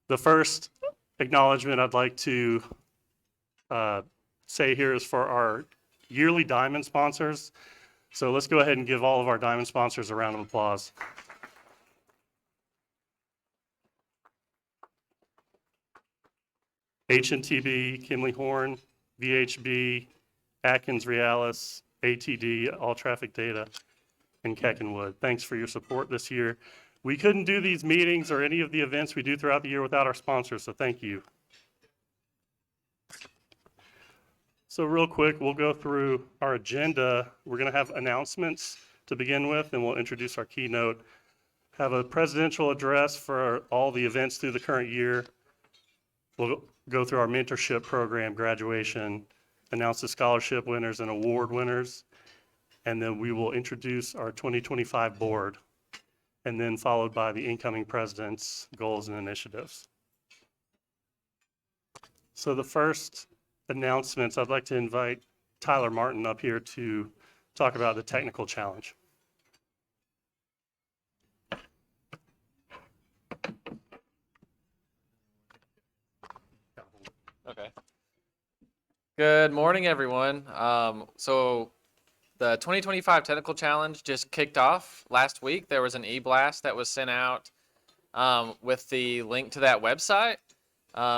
The first acknowledgement I'd like to say here is for our yearly diamond sponsors. So let's go ahead and give all of our diamond sponsors a round of applause. H&TB, Kimley Horn, VHB, Atkins Realis, ATD, All Traffic Data, and Keckenwood. Thanks for your support this year. We couldn't do these meetings or any of the events we do throughout the year without our sponsors, so thank you. So real quick, we'll go through our agenda. We're going to have announcements to begin with, and we'll introduce our keynote, have a presidential address for all the events through the current year. We'll go through our mentorship program, graduation, announce the scholarship winners and award winners, and then we will introduce our 2025 board, and then followed by the incoming president's goals and initiatives. So the first announcements, I'd like to invite Tyler Martin up here to talk about the technical challenge. Okay. Good morning, everyone. So the 2025 Technical Challenge just kicked off last week. There was an e-blast that was sent out with the link to that website.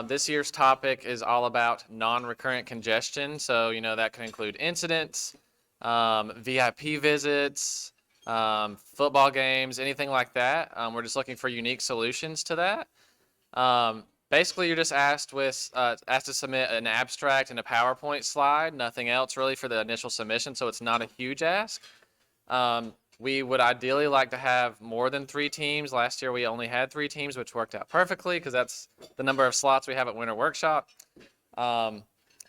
This year's topic is all about non-recurrent congestion. So, that can include incidents, VIP visits, football games, anything like that. We're just looking for unique solutions to that. Basically, you're just asked to submit an abstract and a PowerPoint slide, nothing else really for the initial submission, so it's not a huge ask. We would ideally like to have more than 3 teams. Last year we only had 3 teams, which worked out perfectly because that's the number of slots we have at Winter Workshop.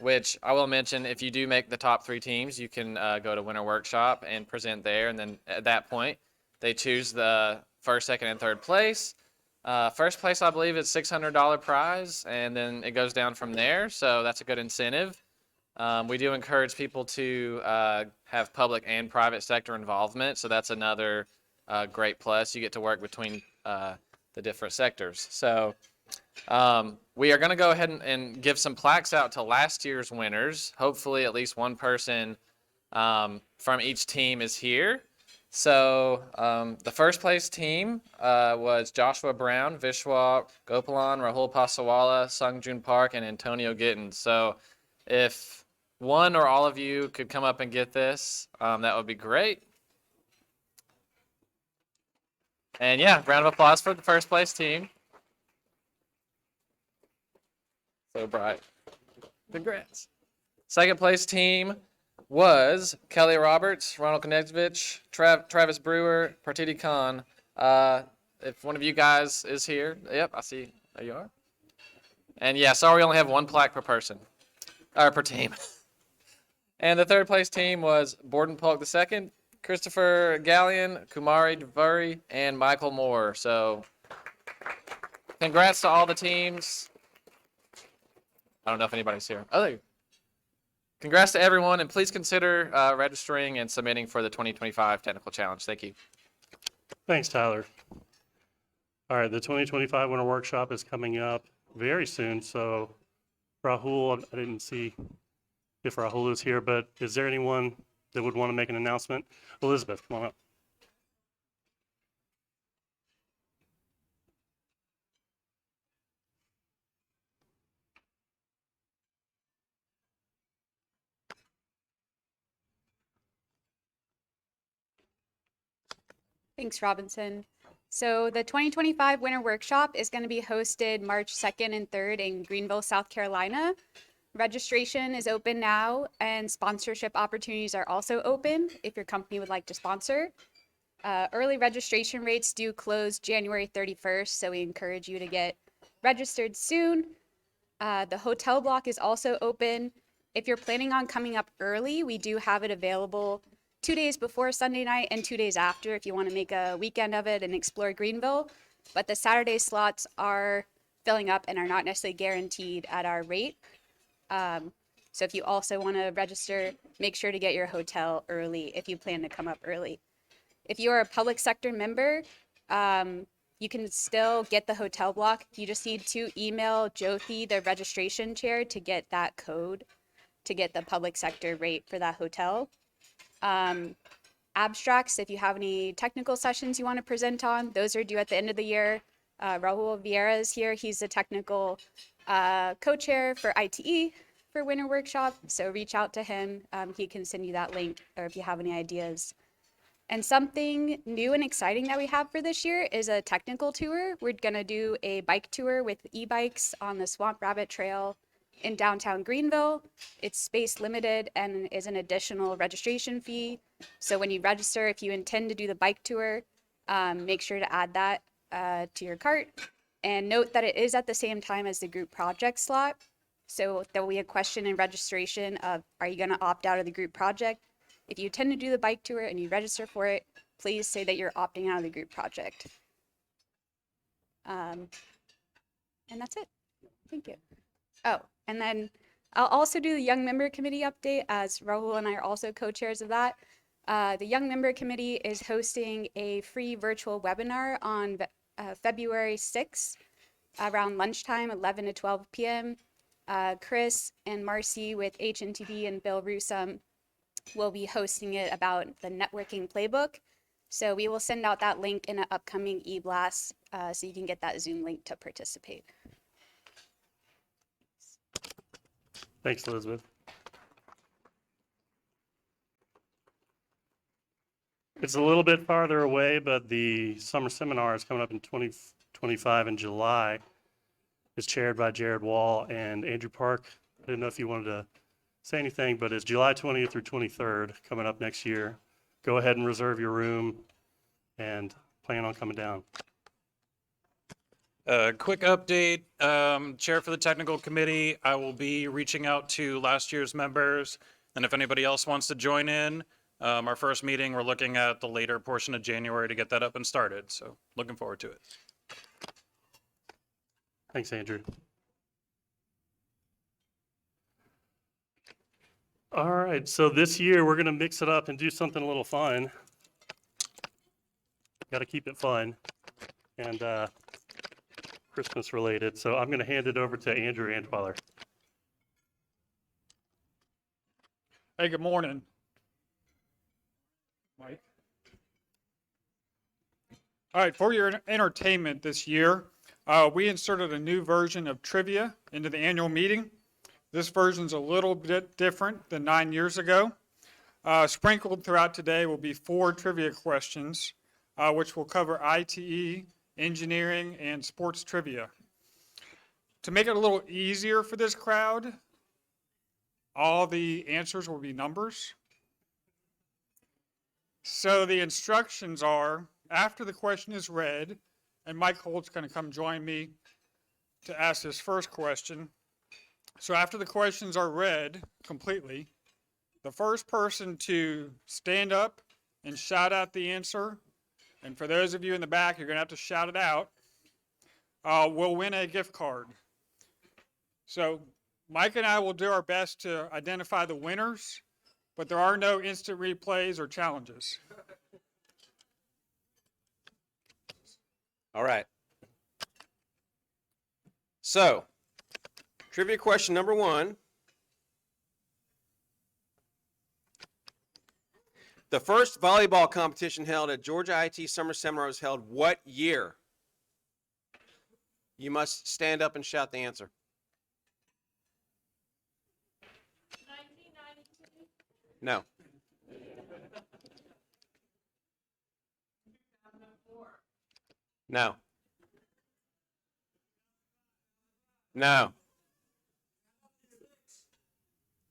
Which I will mention, if you do make the top 3 teams, you can go to Winter Workshop and present there, and then at that point they choose the first, second, and third place. First place, I believe, is $600 prize, and then it goes down from there, so that's a good incentive. We do encourage people to have public and private sector involvement, so that's another great plus. You get to work between the different sectors. So we are going to go ahead and give some plaques out to last year's winners. Hopefully at least one person from each team is here. So the first place team was Joshua Brown, Vishwa Gopalan, Rahul Pasawala, Sungjun Park, and Antonio Gittins. So if one or all of you could come up and get this, that would be great. And yeah, round of applause for the first place team. So bright. Congrats. Second place team was Kelly Roberts, Ronald Konechevich, Travis Brewer, Partiti Khan. If one of you guys is here, yep, I see. There you are. And yeah, sorry we only have 1 plaque per person, or per team. And the third place team was Borden Polk II, Christopher Gallion, Kumari Devuri, and Michael Moore. So congrats to all the teams. I don't know if anybody's here. Oh, there you go. Congrats to everyone, and please consider registering and submitting for the 2025 Technical Challenge. Thank you. Thanks, Tyler. All right, the 2025 Winter Workshop is coming up very soon, so Rahul, I didn't see if Rahul is here, but is there anyone that would want to make an announcement? Elizabeth, come on up. Thanks, Robinson. So the 2025 Winter Workshop is going to be hosted March 2nd and 3rd in Greenville, South Carolina. Registration is open now, and sponsorship opportunities are also open if your company would like to sponsor. Early registration rates do close January 31st, so we encourage you to get registered soon. The hotel block is also open. If you're planning on coming up early, we do have it available 2 days before Sunday night and 2 days after if you want to make a weekend of it and explore Greenville. But the Saturday slots are filling up and are not necessarily guaranteed at our rate. So if you also want to register, make sure to get your hotel early if you plan to come up early. If you are a public sector member, you can still get the hotel block. You just need to email Jyoti, the registration chair, to get that code to get the public sector rate for that hotel. Abstracts, if you have any technical sessions you want to present on, those are due at the end of the year. Raul Vieira is here. He's the technical co-chair for ITE for Winter Workshop. So reach out to him. He can send you that link, or if you have any ideas. And something new and exciting that we have for this year is a technical tour. We're going to do a bike tour with e-bikes on the Swamp Rabbit Trail in downtown Greenville. It's space limited and is an additional registration fee. So when you register, if you intend to do the bike tour, make sure to add that to your cart. And note that it is at the same time as the group project slot. So there will be a question in registration of, are you going to opt out of the group project? If you intend to do the bike tour and you register for it, please say that you're opting out of the group project. And that's it. Thank you. Oh, and then I'll also do the Young Member Committee update, as Rahul and I are also co-chairs of that. The Young Member Committee is hosting a free virtual webinar on February 6th around lunchtime, 11 to 12 p.m. Chris and Marcy with HNTB and Bill Rusum will be hosting it about the networking playbook. So we will send out that link in an upcoming e-blast so you can get that Zoom link to participate. Thanks, Elizabeth. It's a little bit farther away, but the summer seminar is coming up in 2025 in July. It's chaired by Jared Wall and Andrew Park. I didn't know if you wanted to say anything, but it's July 20th through 23rd coming up next year. Go ahead and reserve your room and plan on coming down. Quick update, Chair for the Technical Committee, I will be reaching out to last year's members, and if anybody else wants to join in, our first meeting, we're looking at the later portion of January to get that up and started, so looking forward to it. Thanks, Andrew. All right, so this year we're going to mix it up and do something a little fun. Got to keep it fun and Christmas related. So I'm going to hand it over to Andrew Antwiler. Hey, good morning. Mike. All right, for your entertainment this year, we inserted a new version of trivia into the annual meeting. This version's a little bit different than 9 years ago. Sprinkled throughout today will be 4 trivia questions, which will cover ITE, engineering, and sports trivia. To make it a little easier for this crowd, all the answers will be numbers. So the instructions are, after the question is read, and Mike Holt's going to come join me to ask his first question. So after the questions are read completely, the first person to stand up and shout out the answer, and for those of you in the back, you're going to have to shout it out, will win a gift card. So Mike and I will do our best to identify the winners, but there are no instant replays or challenges. All right. So, trivia question number 1. The first volleyball competition held at Georgia IT Summer Seminar was held what year? You must stand up and shout the answer. 1992. No. 2004. No. No.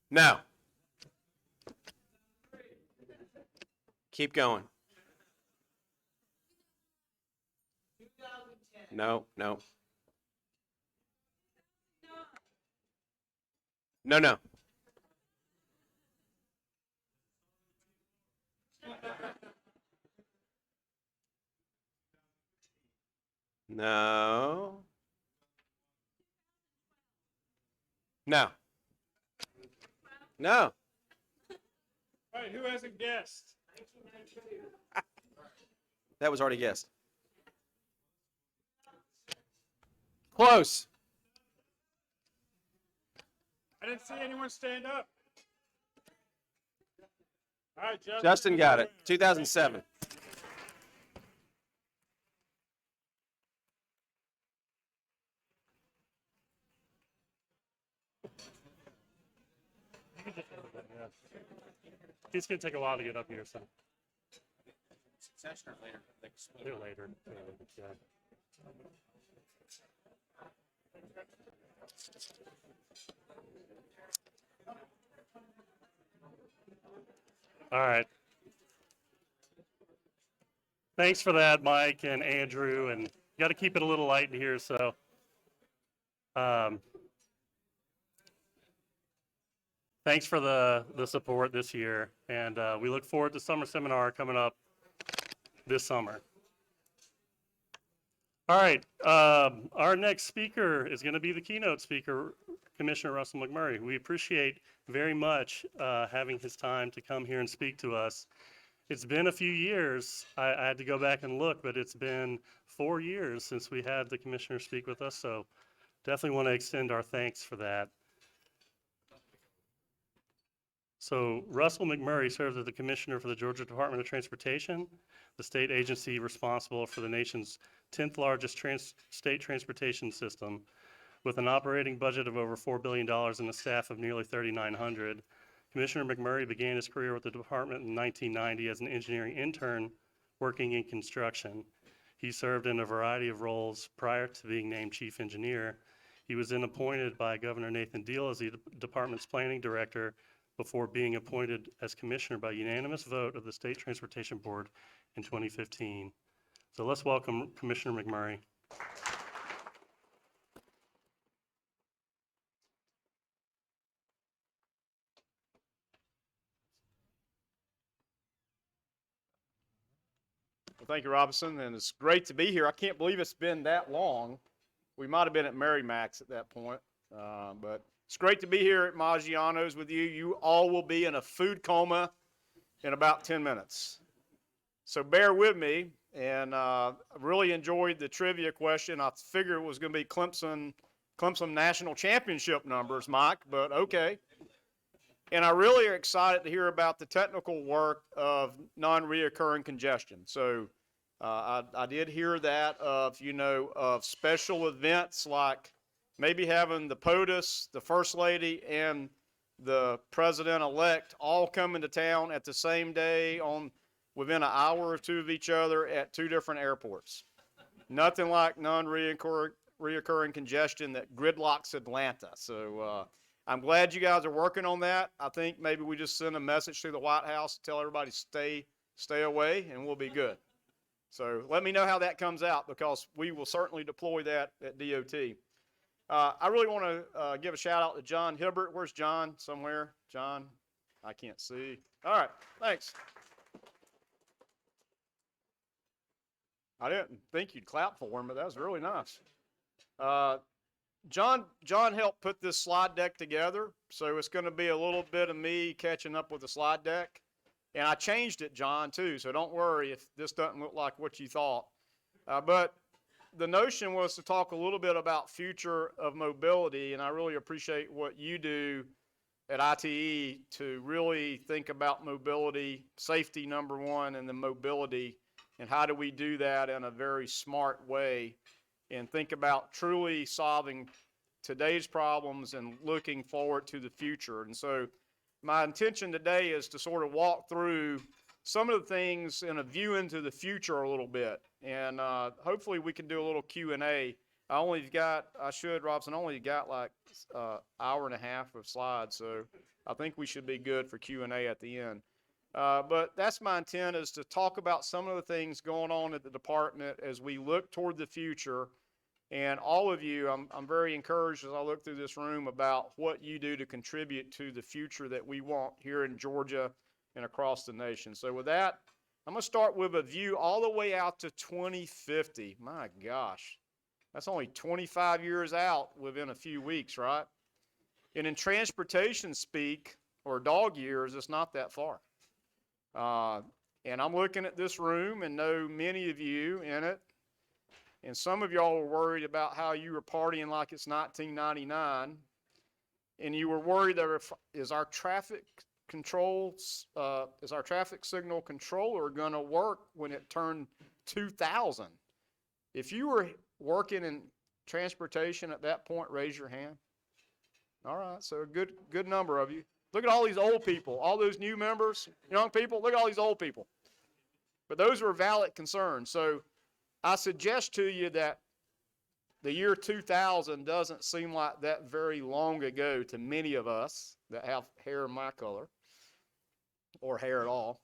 No. Keep going. No, no. No, no. No. No. No. All right, who hasn't guessed? That was already guessed. Close. I didn't see anyone stand up. All right, Justin got it. 2007. It's gonna take a while to get up here, so. They're later. Yeah. All right. Thanks for that, Mike and Andrew, and you got to keep it a little light in here, so. Thanks for the support this year, and we look forward to summer seminar coming up this summer. All right, our next speaker is going to be the keynote speaker, Commissioner Russell McMurry. We appreciate very much having his time to come here and speak to us. It's been a few years. I had to go back and look, but it's been 4 years since we had the commissioner speak with us, so definitely want to extend our thanks for that. So Russell McMurry serves as the Commissioner for the Georgia Department of Transportation, the state agency responsible for the nation's 10th largest state transportation system, with an operating budget of over $4 billion and a staff of nearly 3,900. Commissioner McMurray began his career with the department in 1990 as an engineering intern working in construction. He served in a variety of roles prior to being named chief engineer. He was then appointed by Governor Nathan Deal as the department's planning director before being appointed as commissioner by unanimous vote of the State Transportation Board in 2015. So let's welcome Commissioner McMurray. Well, thank you, Robinson, and it's great to be here. I can't believe it's been that long. We might have been at Merrimack's at that point, but it's great to be here at Maggiano's with you. You all will be in a food coma in about 10 minutes. So bear with me, and I really enjoyed the trivia question. I figured it was going to be Clemson national championship numbers, Mike, but okay. And I really are excited to hear about the technical work of non-reoccurring congestion. So I did hear that of special events like maybe having the POTUS, the First Lady, and the President-elect all come into town at the same day within an hour or two of each other at 2 different airports. Nothing like non-reoccurring congestion that gridlocks Atlanta. So I'm glad you guys are working on that. I think maybe we just send a message to the White House to tell everybody stay away, and we'll be good. So let me know how that comes out, because we will certainly deploy that at DOT. I really want to give a shout out to John Hibbert. Where's John? Somewhere? John? I can't see. All right, thanks. I didn't think you'd clap for him, but that was really nice. John helped put this slide deck together, so it's going to be a little bit of me catching up with the slide deck. And I changed it, John, too, so don't worry if this doesn't look like what you thought. But the notion was to talk a little bit about future of mobility, and I really appreciate what you do at ITE to really think about mobility, safety number one, and then mobility, and how do we do that in a very smart way, and think about truly solving today's problems and looking forward to the future. And so my intention today is to sort of walk through some of the things in a view into the future a little bit. And hopefully we can do a little Q&A. Robson, only got like an hour and a half of slides, so I think we should be good for Q&A at the end. But that's my intent, is to talk about some of the things going on at the department as we look toward the future. And all of you, I'm very encouraged as I look through this room about what you do to contribute to the future that we want here in Georgia and across the nation. So with that, I'm going to start with a view all the way out to 2050. My gosh, that's only 25 years out within a few weeks, right? And in transportation speak, or dog years, it's not that far. And I'm looking at this room and know many of you in it. And some of y'all were worried about how you were partying like it's 1999. And you were worried that is our traffic signal controller going to work when it turned 2000? If you were working in transportation at that point, raise your hand. All right, so a good number of you. Look at all these old people, all those new members, young people. Look at all these old people. But those are valid concerns. So I suggest to you that the year 2000 doesn't seem like that very long ago to many of us that have hair my color or hair at all.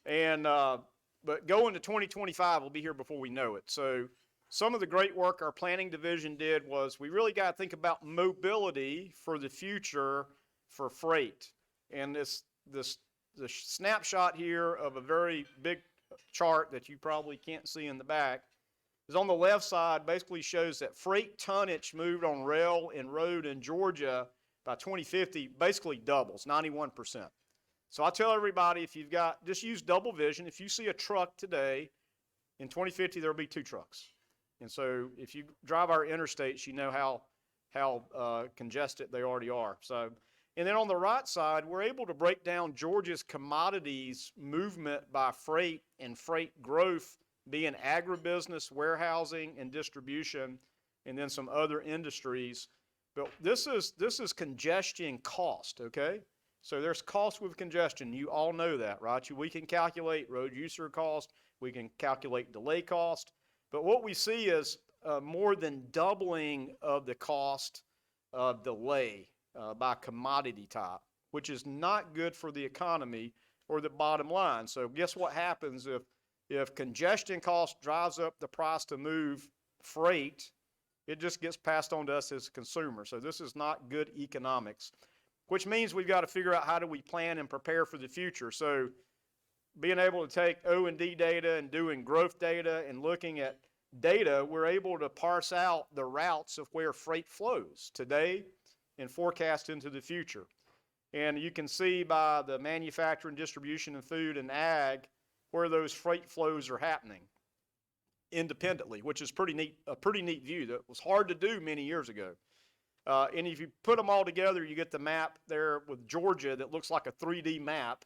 And but going to 2025, we'll be here before we know it. So some of the great work our planning division did was we really got to think about mobility for the future for freight. And the snapshot here of a very big chart that you probably can't see in the back is on the left side, basically shows that freight tonnage moved on rail and road in Georgia by 2050 basically doubles, 91%. So I tell everybody, if you've got, just use double vision. If you see a truck today, in 2050 there'll be 2 trucks. And so if you drive our interstates, you know how congested they already are. So, and then on the right side, we're able to break down Georgia's commodities movement by freight and freight growth being agribusiness, warehousing, and distribution, and then some other industries. But this is congestion cost, okay? So there's cost with congestion. You all know that, right? We can calculate road user cost. We can calculate delay cost. But what we see is more than doubling of the cost of delay by commodity type, which is not good for the economy or the bottom line. So guess what happens if congestion cost drives up the price to move freight? It just gets passed on to us as consumers. So this is not good economics, which means we've got to figure out how do we plan and prepare for the future. So being able to take O&D data and doing growth data and looking at data, we're able to parse out the routes of where freight flows today and forecast into the future. And you can see by the manufacturing, distribution, and food and ag where those freight flows are happening independently, which is a pretty neat view that was hard to do many years ago. And if you put them all together, you get the map there with Georgia that looks like a 3D map.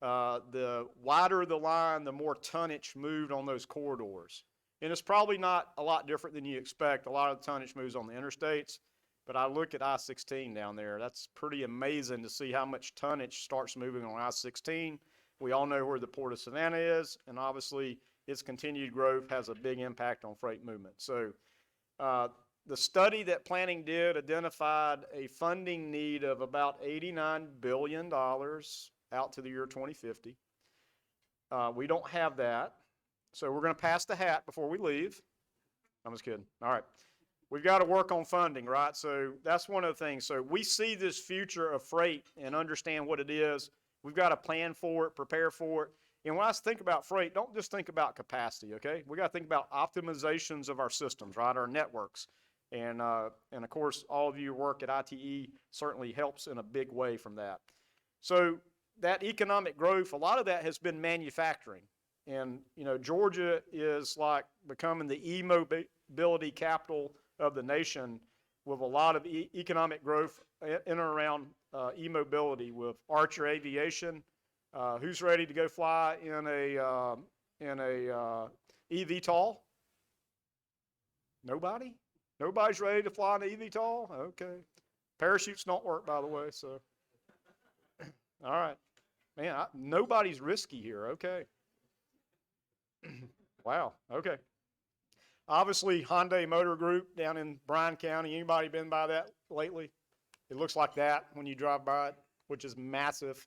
The wider the line, the more tonnage moved on those corridors. And it's probably not a lot different than you expect. A lot of the tonnage moves on the interstates, but I look at I-16 down there. That's pretty amazing to see how much tonnage starts moving on I-16. We all know where the Port of Savannah is, and obviously its continued growth has a big impact on freight movement. So the study that planning did identified a funding need of about $89 billion out to the year 2050. We don't have that. So we're going to pass the hat before we leave. I'm just kidding. All right. We've got to work on funding, right? So that's one of the things. So we see this future of freight and understand what it is. We've got to plan for it, prepare for it. And when I think about freight, don't just think about capacity, okay? We got to think about optimizations of our systems, right? Our networks. And of course, all of you who work at ITE certainly helps in a big way from that. So that economic growth, a lot of that has been manufacturing. And, you know, Georgia is like becoming the e-mobility capital of the nation with a lot of economic growth in and around e-mobility with Archer Aviation. Who's ready to go fly in a eVTOL? Nobody? Nobody's ready to fly in an eVTOL? Okay. Parachutes don't work, by the way, so. All right. Man, nobody's risky here. Okay. Wow. Okay. Obviously, Hyundai Motor Group down in Bryan County. Anybody been by that lately? It looks like that when you drive by it, which is massive.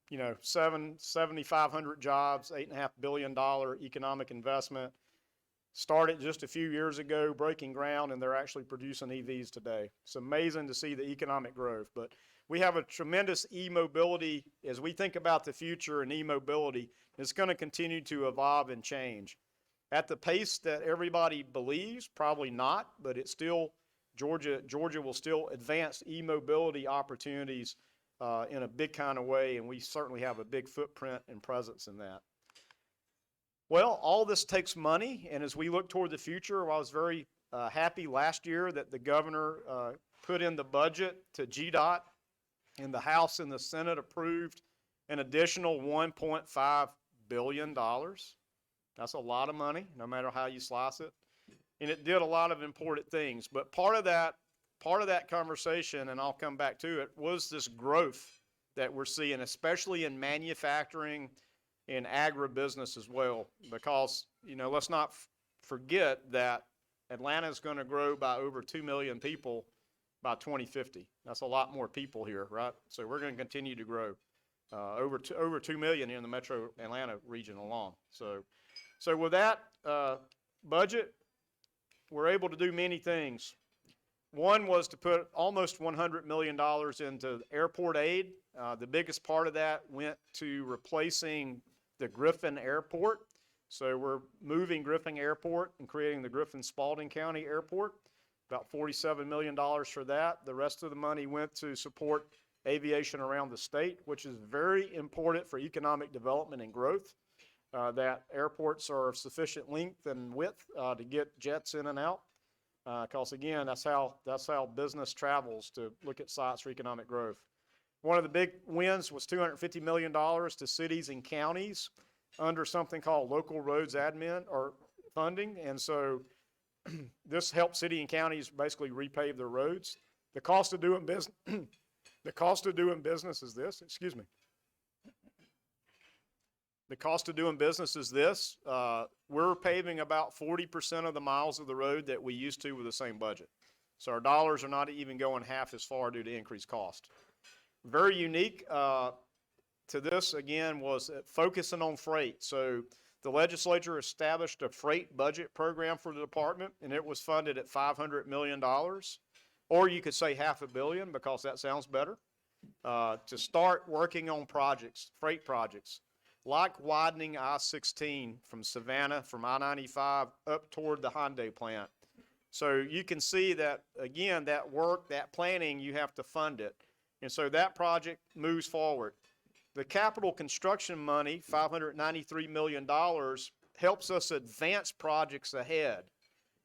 You know, 7,500 jobs, $8.5 billion economic investment. Started just a few years ago, breaking ground, and they're actually producing EVs today. It's amazing to see the economic growth. But we have a tremendous e-mobility. As we think about the future and e-mobility, it's going to continue to evolve and change. At the pace that everybody believes, probably not, but it's still, Georgia will still advance e-mobility opportunities in a big kind of way, and we certainly have a big footprint and presence in that. Well, all this takes money, and as we look toward the future, I was very happy last year that the governor put in the budget to GDOT, and the House and the Senate approved an additional $1.5 billion. That's a lot of money, no matter how you slice it. And it did a lot of important things. But part of that conversation, and I'll come back to it, was this growth that we're seeing, especially in manufacturing and agribusiness as well. Because, let's not forget that Atlanta is going to grow by over 2 million people by 2050. That's a lot more people here, right? So we're going to continue to grow over 2 million in the metro Atlanta region alone. So with that budget, we're able to do many things. One was to put almost $100 million into airport aid. The biggest part of that went to replacing the Griffin Airport. So we're moving Griffin Airport and creating the Griffin-Spalding County Airport. About $47 million for that. The rest of the money went to support aviation around the state, which is very important for economic development and growth. That airports are of sufficient length and width to get jets in and out. Because again, that's how business travels, to look at sites for economic growth. One of the big wins was $250 million to cities and counties under something called local roads admin or funding. And so this helps city and counties basically repave their roads. The cost of doing business, the cost of doing business is this, excuse me. The cost of doing business is this. We're paving about 40% of the miles of the road that we used to with the same budget. So our dollars are not even going half as far due to increased cost. Very unique to this, again, was focusing on freight. So the legislature established a freight budget program for the department, and it was funded at $500 million. Or you could say $500 million, because that sounds better, to start working on projects, freight projects, like widening I-16 from Savannah, from I-95 up toward the Hyundai plant. So you can see that, again, that work, that planning, you have to fund it. And so that project moves forward. The capital construction money, $593 million, helps us advance projects ahead.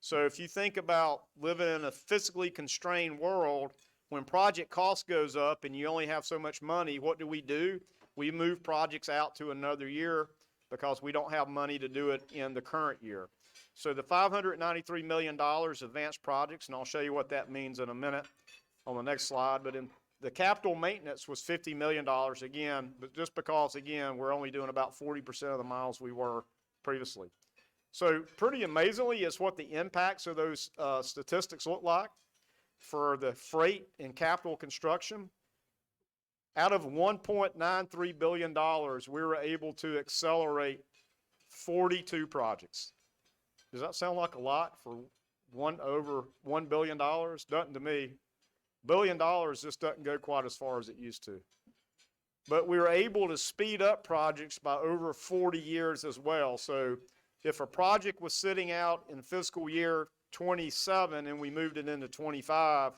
So if you think about living in a physically constrained world, when project cost goes up and you only have so much money, what do? We move projects out to another year because we don't have money to do it in the current year. So the $593 million advanced projects, and I'll show you what that means in a minute on the next slide, but in the capital maintenance was $50 million again, but just because, again, we're only doing about 40% of the miles we were previously. So pretty amazingly is what the impacts of those statistics look like for the freight and capital construction. Out of $1.93 billion, we were able to accelerate 42 projects. Does that sound like a lot for over $1 billion? Doesn't to me. $1 billion just doesn't go quite as far as it used to. But we were able to speed up projects by over 40 years as well. So if a project was sitting out in fiscal year 27 and we moved it into 25,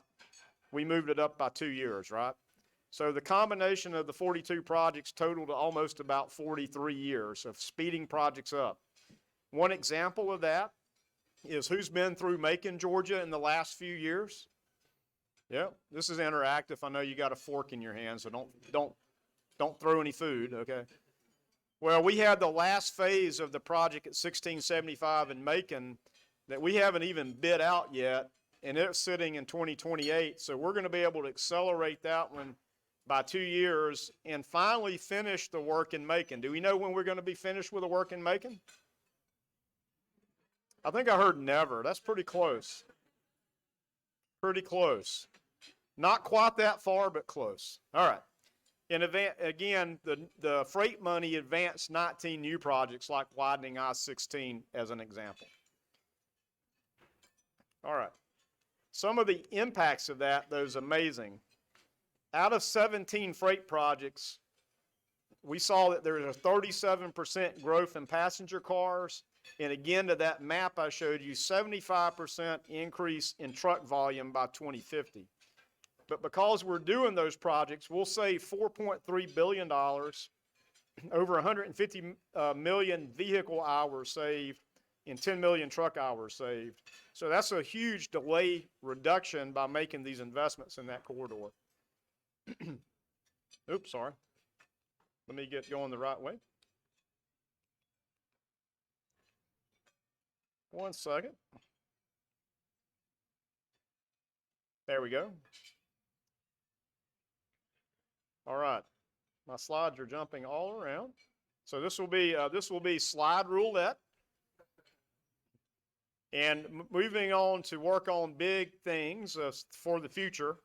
we moved it up by 2 years, right? So the combination of the 42 projects totaled almost about 43 years of speeding projects up. One example of that is who's been through Macon, Georgia in the last few years? Yeah, this is interactive. I know you got a fork in your hand, so don't throw any food, okay? Well, we had the last phase of the project at 1675 in Macon that we haven't even bid out yet, and it's sitting in 2028. So we're going to be able to accelerate that one by 2 years and finally finish the work in Macon. Do we know when we're going to be finished with the work in Macon? I think I heard never. That's pretty close. Pretty close. Not quite that far, but close. All right. And again, the freight money advanced 19 new projects like widening I-16 as an example. All right. Some of the impacts of that, though, is amazing. Out of 17 freight projects, we saw that there was a 37% growth in passenger cars. And again, to that map I showed you, 75% increase in truck volume by 2050. But because we're doing those projects, we'll save $4.3 billion over 150 million vehicle hours saved and 10 million truck hours saved. So that's a huge delay reduction by making these investments in that corridor. Oops, sorry. Let me get going the right way. One second. There we go. All right. My slides are jumping all around. So this will be slide roulette. And moving on to work on big things for the future,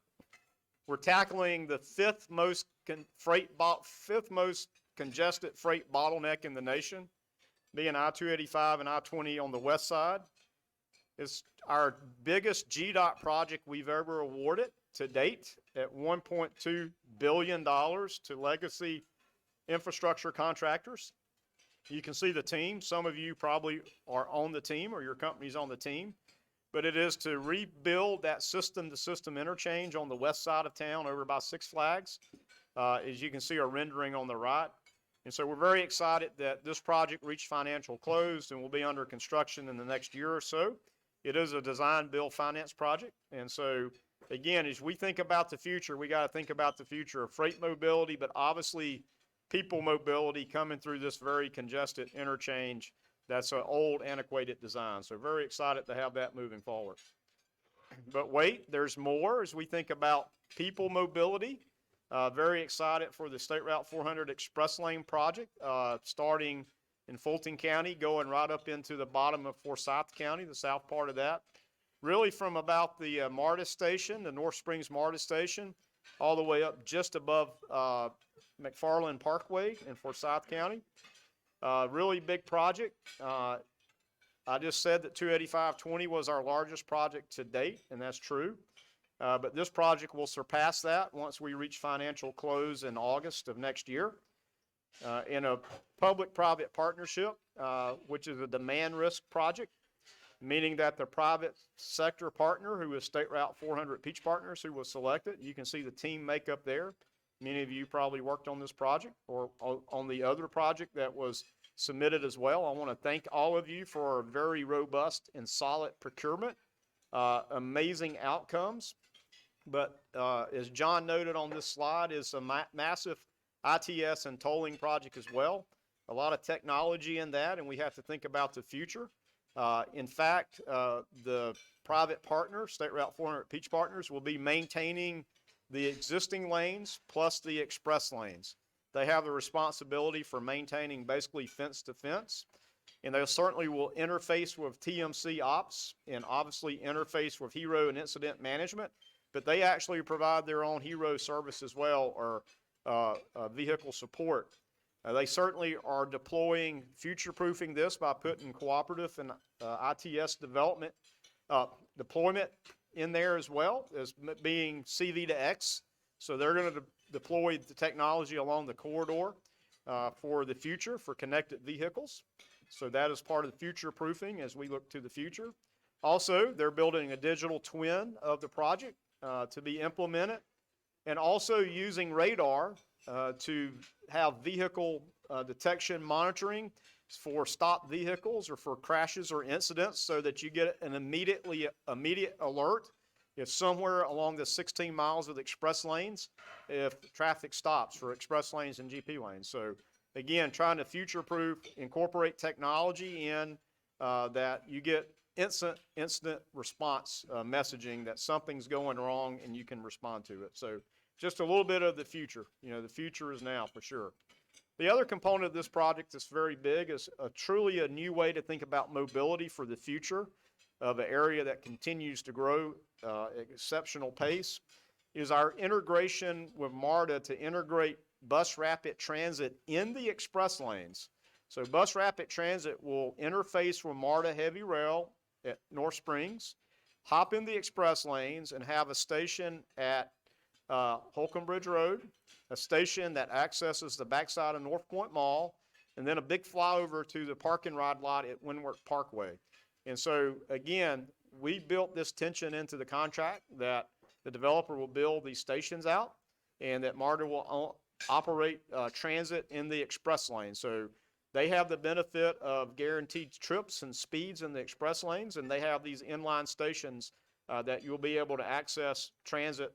we're tackling the fifth most congested freight bottleneck in the nation, being I-285 and I-20 on the west side. It's our biggest GDOT project we've ever awarded to date at $1.2 billion to legacy infrastructure contractors. You can see the team. Some of you probably are on the team or your company's on the team. But it is to rebuild that system-to-system interchange on the west side of town over by Six Flags, as you can see our rendering on the right. And so we're very excited that this project reached financial close and will be under construction in the next year or so. It is a design, build, finance project. And so, again, as we think about the future, we got to think about the future of freight mobility, but obviously people mobility coming through this very congested interchange. That's an old, antiquated design. So very excited to have that moving forward. But wait, there's more as we think about people mobility. Very excited for the State Route 400 Express Lane project, starting in Fulton County, going right up into the bottom of Forsyth County, the south part of that. Really from about the MARTA station, the North Springs MARTA station, all the way up just above McFarland Parkway in Forsyth County. Really big project. I just said that 285-20 was our largest project to date, and that's true. But this project will surpass that once we reach financial close in August of next year. In a public-private partnership, which is a demand risk project, meaning that the private sector partner, who is State Route 400 Peach Partners, who was selected, you can see the team makeup there. Many of you probably worked on this project or on the other project that was submitted as well. I want to thank all of you for a very robust and solid procurement, amazing outcomes. But as John noted on this slide, is a massive ITS and tolling project as well. A lot of technology in that, and we have to think about the future. In fact, the private partner, State Route 400 Peach Partners, will be maintaining the existing lanes plus the express lanes. They have the responsibility for maintaining basically fence to fence, and they certainly will interface with TMC ops and obviously interface with Hero and incident management, but they actually provide their own Hero service as well, or vehicle support. They certainly are deploying, future-proofing this by putting cooperative and ITS development deployment in there as well as being CV to X. So they're going to deploy the technology along the corridor for the future for connected vehicles. So that is part of the future proofing as we look to the future. Also, they're building a digital twin of the project to be implemented, and also using radar to have vehicle detection monitoring for stopped vehicles or for crashes or incidents, so that you get an immediate alert if somewhere along the 16 miles of the express lanes, if traffic stops for express lanes and GP lanes. So again, trying to future-proof, incorporate technology in that you get instant response messaging that something's going wrong and you can respond to it. So just a little bit of the future. You know, the future is now for sure. The other component of this project that's very big is truly a new way to think about mobility for the future of an area that continues to grow at exceptional pace, is our integration with MARTA to integrate bus rapid transit in the express lanes. So bus rapid transit will interface with MARTA heavy rail at North Springs, hop in the express lanes, and have a station at Holcomb Bridge Road, a station that accesses the backside of North Point Mall, and then a big flyover to the park and ride lot at Windward Parkway. And so, again, we built this tension into the contract that the developer will build these stations out and that MARTA will operate transit in the express lane. So they have the benefit of guaranteed trips and speeds in the express lanes, and they have these inline stations that you'll be able to access transit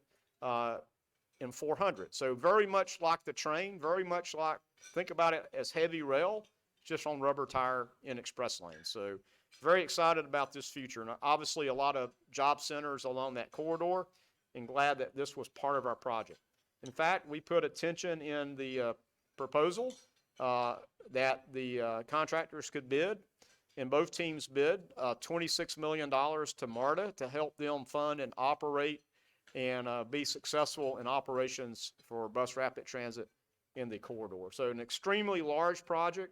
in 400. So very much like the train, very much like, think about it as heavy rail, just on rubber tire in express lanes. So very excited about this future. And obviously a lot of job centers along that corridor, and glad that this was part of our project. In fact, we put attention in the proposal that the contractors could bid, and both teams bid $26 million to MARTA to help them fund and operate and be successful in operations for bus rapid transit in the corridor. So an extremely large project.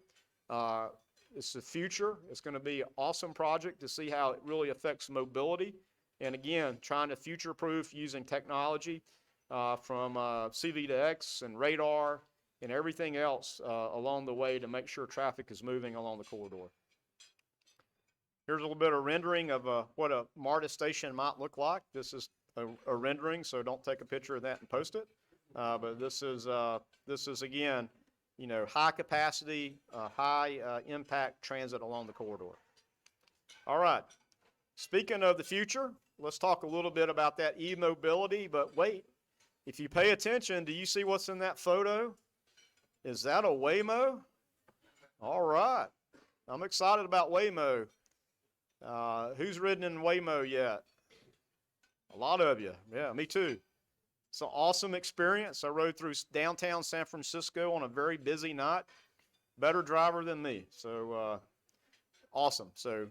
It's the future. It's going to be an awesome project to see how it really affects mobility. And again, trying to future-proof using technology from CV to X and radar and everything else along the way to make sure traffic is moving along the corridor. Here's a little bit of rendering of what a MARTA station might look like. This is a rendering, so don't take a picture of that and post it. But this is again, you know, high capacity, high impact transit along the corridor. All right. Speaking of the future, let's talk a little bit about that e-mobility. But wait, if you pay attention, do you see what's in that photo? Is that a Waymo? All right. I'm excited about Waymo. Who's ridden in Waymo yet? A lot of you. Yeah, me too. It's an awesome experience. I rode through downtown San Francisco on a very busy night. Better driver than me. So awesome. So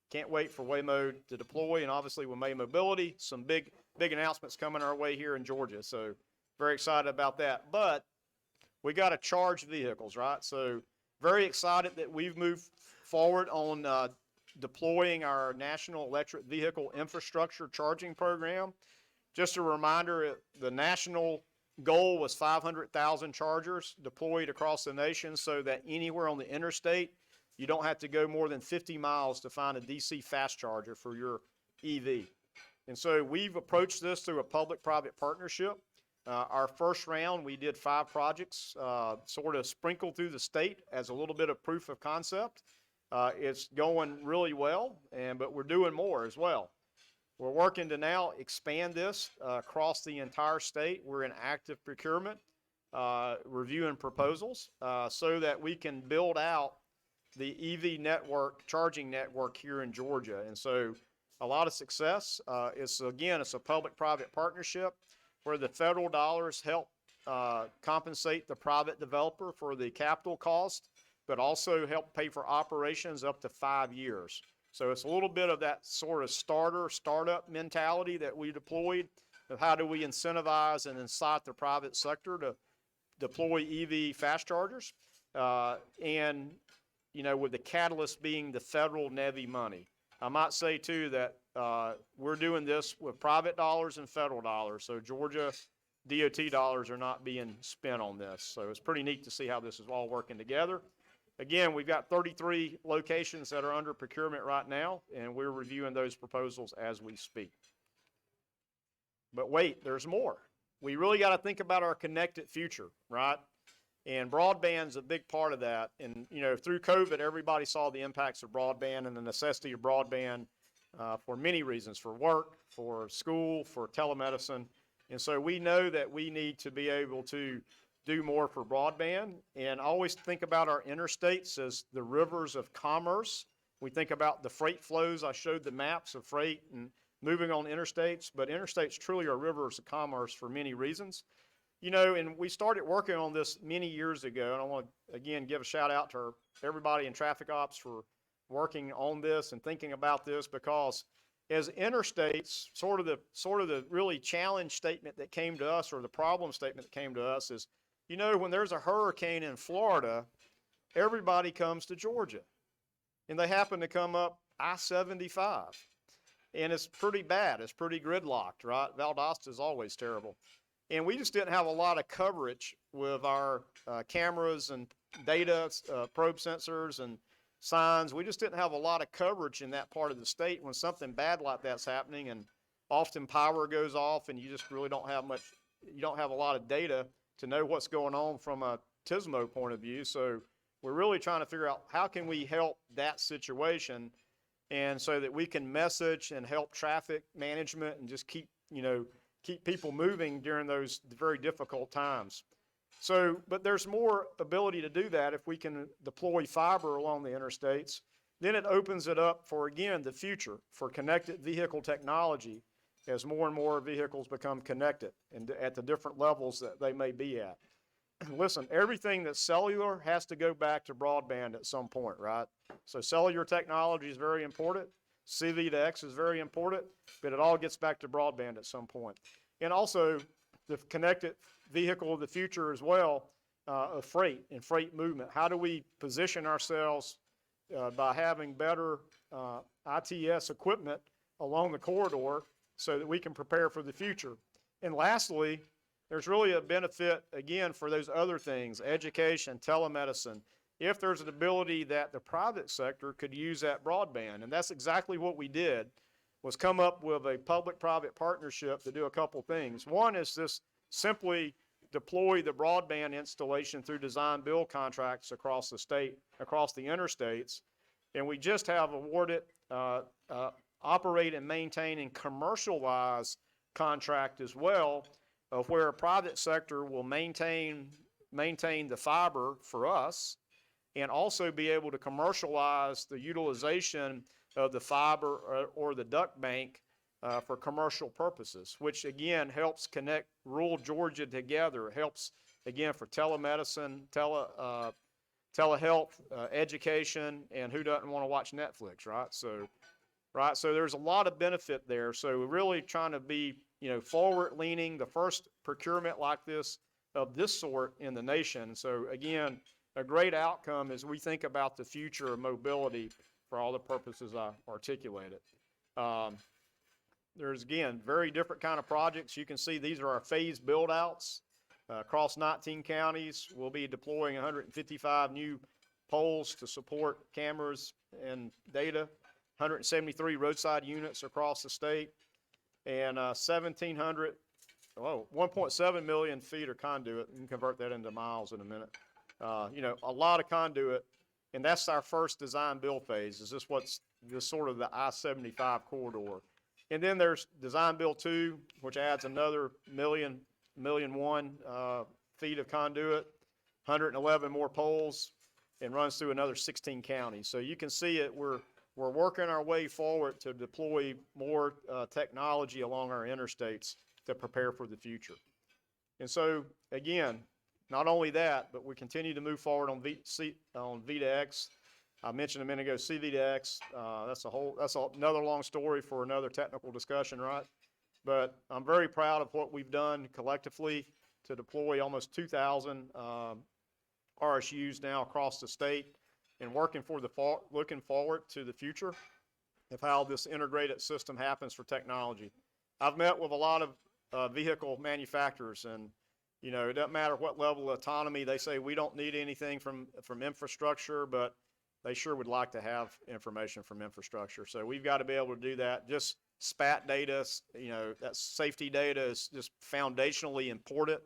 can't wait for Waymo to deploy. And obviously with May Mobility, some big announcements coming our way here in Georgia. So very excited about that. But we got to charge vehicles, right? So very excited that we've moved forward on deploying our National Electric Vehicle Infrastructure Charging Program. Just a reminder, the national goal was 500,000 chargers deployed across the nation so that anywhere on the interstate, you don't have to go more than 50 miles to find a DC fast charger for your EV. And so we've approached this through a public-private partnership. Our first round, we did 5 projects, sort of sprinkled through the state as a little bit of proof of concept. It's going really well, but we're doing more as well. We're working to now expand this across the entire state. We're in active procurement, reviewing proposals, so that we can build out the EV network, charging network here in Georgia. And so a lot of success. It's a public-private partnership where the federal dollars help compensate the private developer for the capital cost, but also help pay for operations up to 5 years. So it's a little bit of that sort of startup mentality that we deployed of how do we incentivize and incite the private sector to deploy EV fast chargers. And, you know, with the catalyst being the federal NEVI money. I might say too that we're doing this with private dollars and federal dollars. So Georgia DOT dollars are not being spent on this. So it's pretty neat to see how this is all working together. Again, we've got 33 locations that are under procurement right now, and we're reviewing those proposals as we speak. But wait, there's more. We really got to think about our connected future, right? And broadband's a big part of that. And, you know, through COVID, everybody saw the impacts of broadband and the necessity of broadband for many reasons, for work, for school, for telemedicine. And so we know that we need to be able to do more for broadband, and always think about our interstates as the rivers of commerce. We think about the freight flows. I showed the maps of freight and moving on interstates, but interstates truly are rivers of commerce for many reasons. You know, and we started working on this many years ago, and I want to, again, give a shout out to everybody in traffic ops for working on this and thinking about this, because as interstates, sort of the really challenge statement that came to us, or the problem statement that came to us is, you know, when there's a hurricane in Florida, everybody comes to Georgia. And they happen to come up I-75. And it's pretty bad. It's pretty gridlocked, right? Valdosta is always terrible. And we just didn't have a lot of coverage with our cameras and data, probe sensors and signs. We just didn't have a lot of coverage in that part of the state when something bad like that's happening, and often power goes off and you just really don't have much, you don't have a lot of data to know what's going on from a Tismo point of view. So we're really trying to figure out how can we help that situation, and so that we can message and help traffic management and just keep people moving during those very difficult times. So, but there's more ability to do that if we can deploy fiber along the interstates. Then it opens it up for, again, the future, for connected vehicle technology as more and more vehicles become connected and at the different levels that they may be at. Listen, everything that's cellular has to go back to broadband at some point, right? So cellular technology is very important. CV2X is very important, but it all gets back to broadband at some point. And also, the connected vehicle of the future as well, of freight and freight movement. How do we position ourselves by having better ITS equipment along the corridor so that we can prepare for the future? And lastly, there's really a benefit, again, for those other things, education, telemedicine, if there's an ability that the private sector could use that broadband. And that's exactly what we did, was come up with a public-private partnership to do a couple things. One is just simply deploy the broadband installation through design-build contracts across the state, across the interstates. And we just have awarded operate and maintain and commercialize contract as well, of where a private sector will maintain the fiber for us and also be able to commercialize the utilization of the fiber or the duct bank for commercial purposes, which again helps connect rural Georgia together. It helps, again, for telemedicine, telehealth, education, and who doesn't want to watch Netflix, right? So there's a lot of benefit there. So we're really trying to be, forward-leaning, the first procurement like this of this sort in the nation. So again, a great outcome as we think about the future of mobility for all the purposes I articulated. There's, again, very different kind of projects. You can see these are our phased build-outs across 19 counties. We'll be deploying 155 new poles to support cameras and data, 173 roadside units across the state, and 1.7 million feet of conduit. You can convert that into miles in a minute. A lot of conduit, and that's our first design build phase. Is this what's this sort of the I-75 corridor? And then there's design build 2, which adds another million feet of conduit, 111 more poles, and runs through another 16 counties. So you can see it. We're working our way forward to deploy more technology along our interstates to prepare for the future. And so, again, not only that, but we continue to move forward on V2X. I mentioned a minute ago CV2X. That's another long story for another technical discussion, right? But I'm very proud of what we've done collectively to deploy almost 2,000 RSUs now across the state, and looking forward to the future of how this integrated system happens for technology. I've met with a lot of vehicle manufacturers, and it doesn't matter what level of autonomy. They say we don't need anything from infrastructure, but they sure would like to have information from infrastructure. So we've got to be able to do that. Just SPAT data, that safety data is just foundationally important.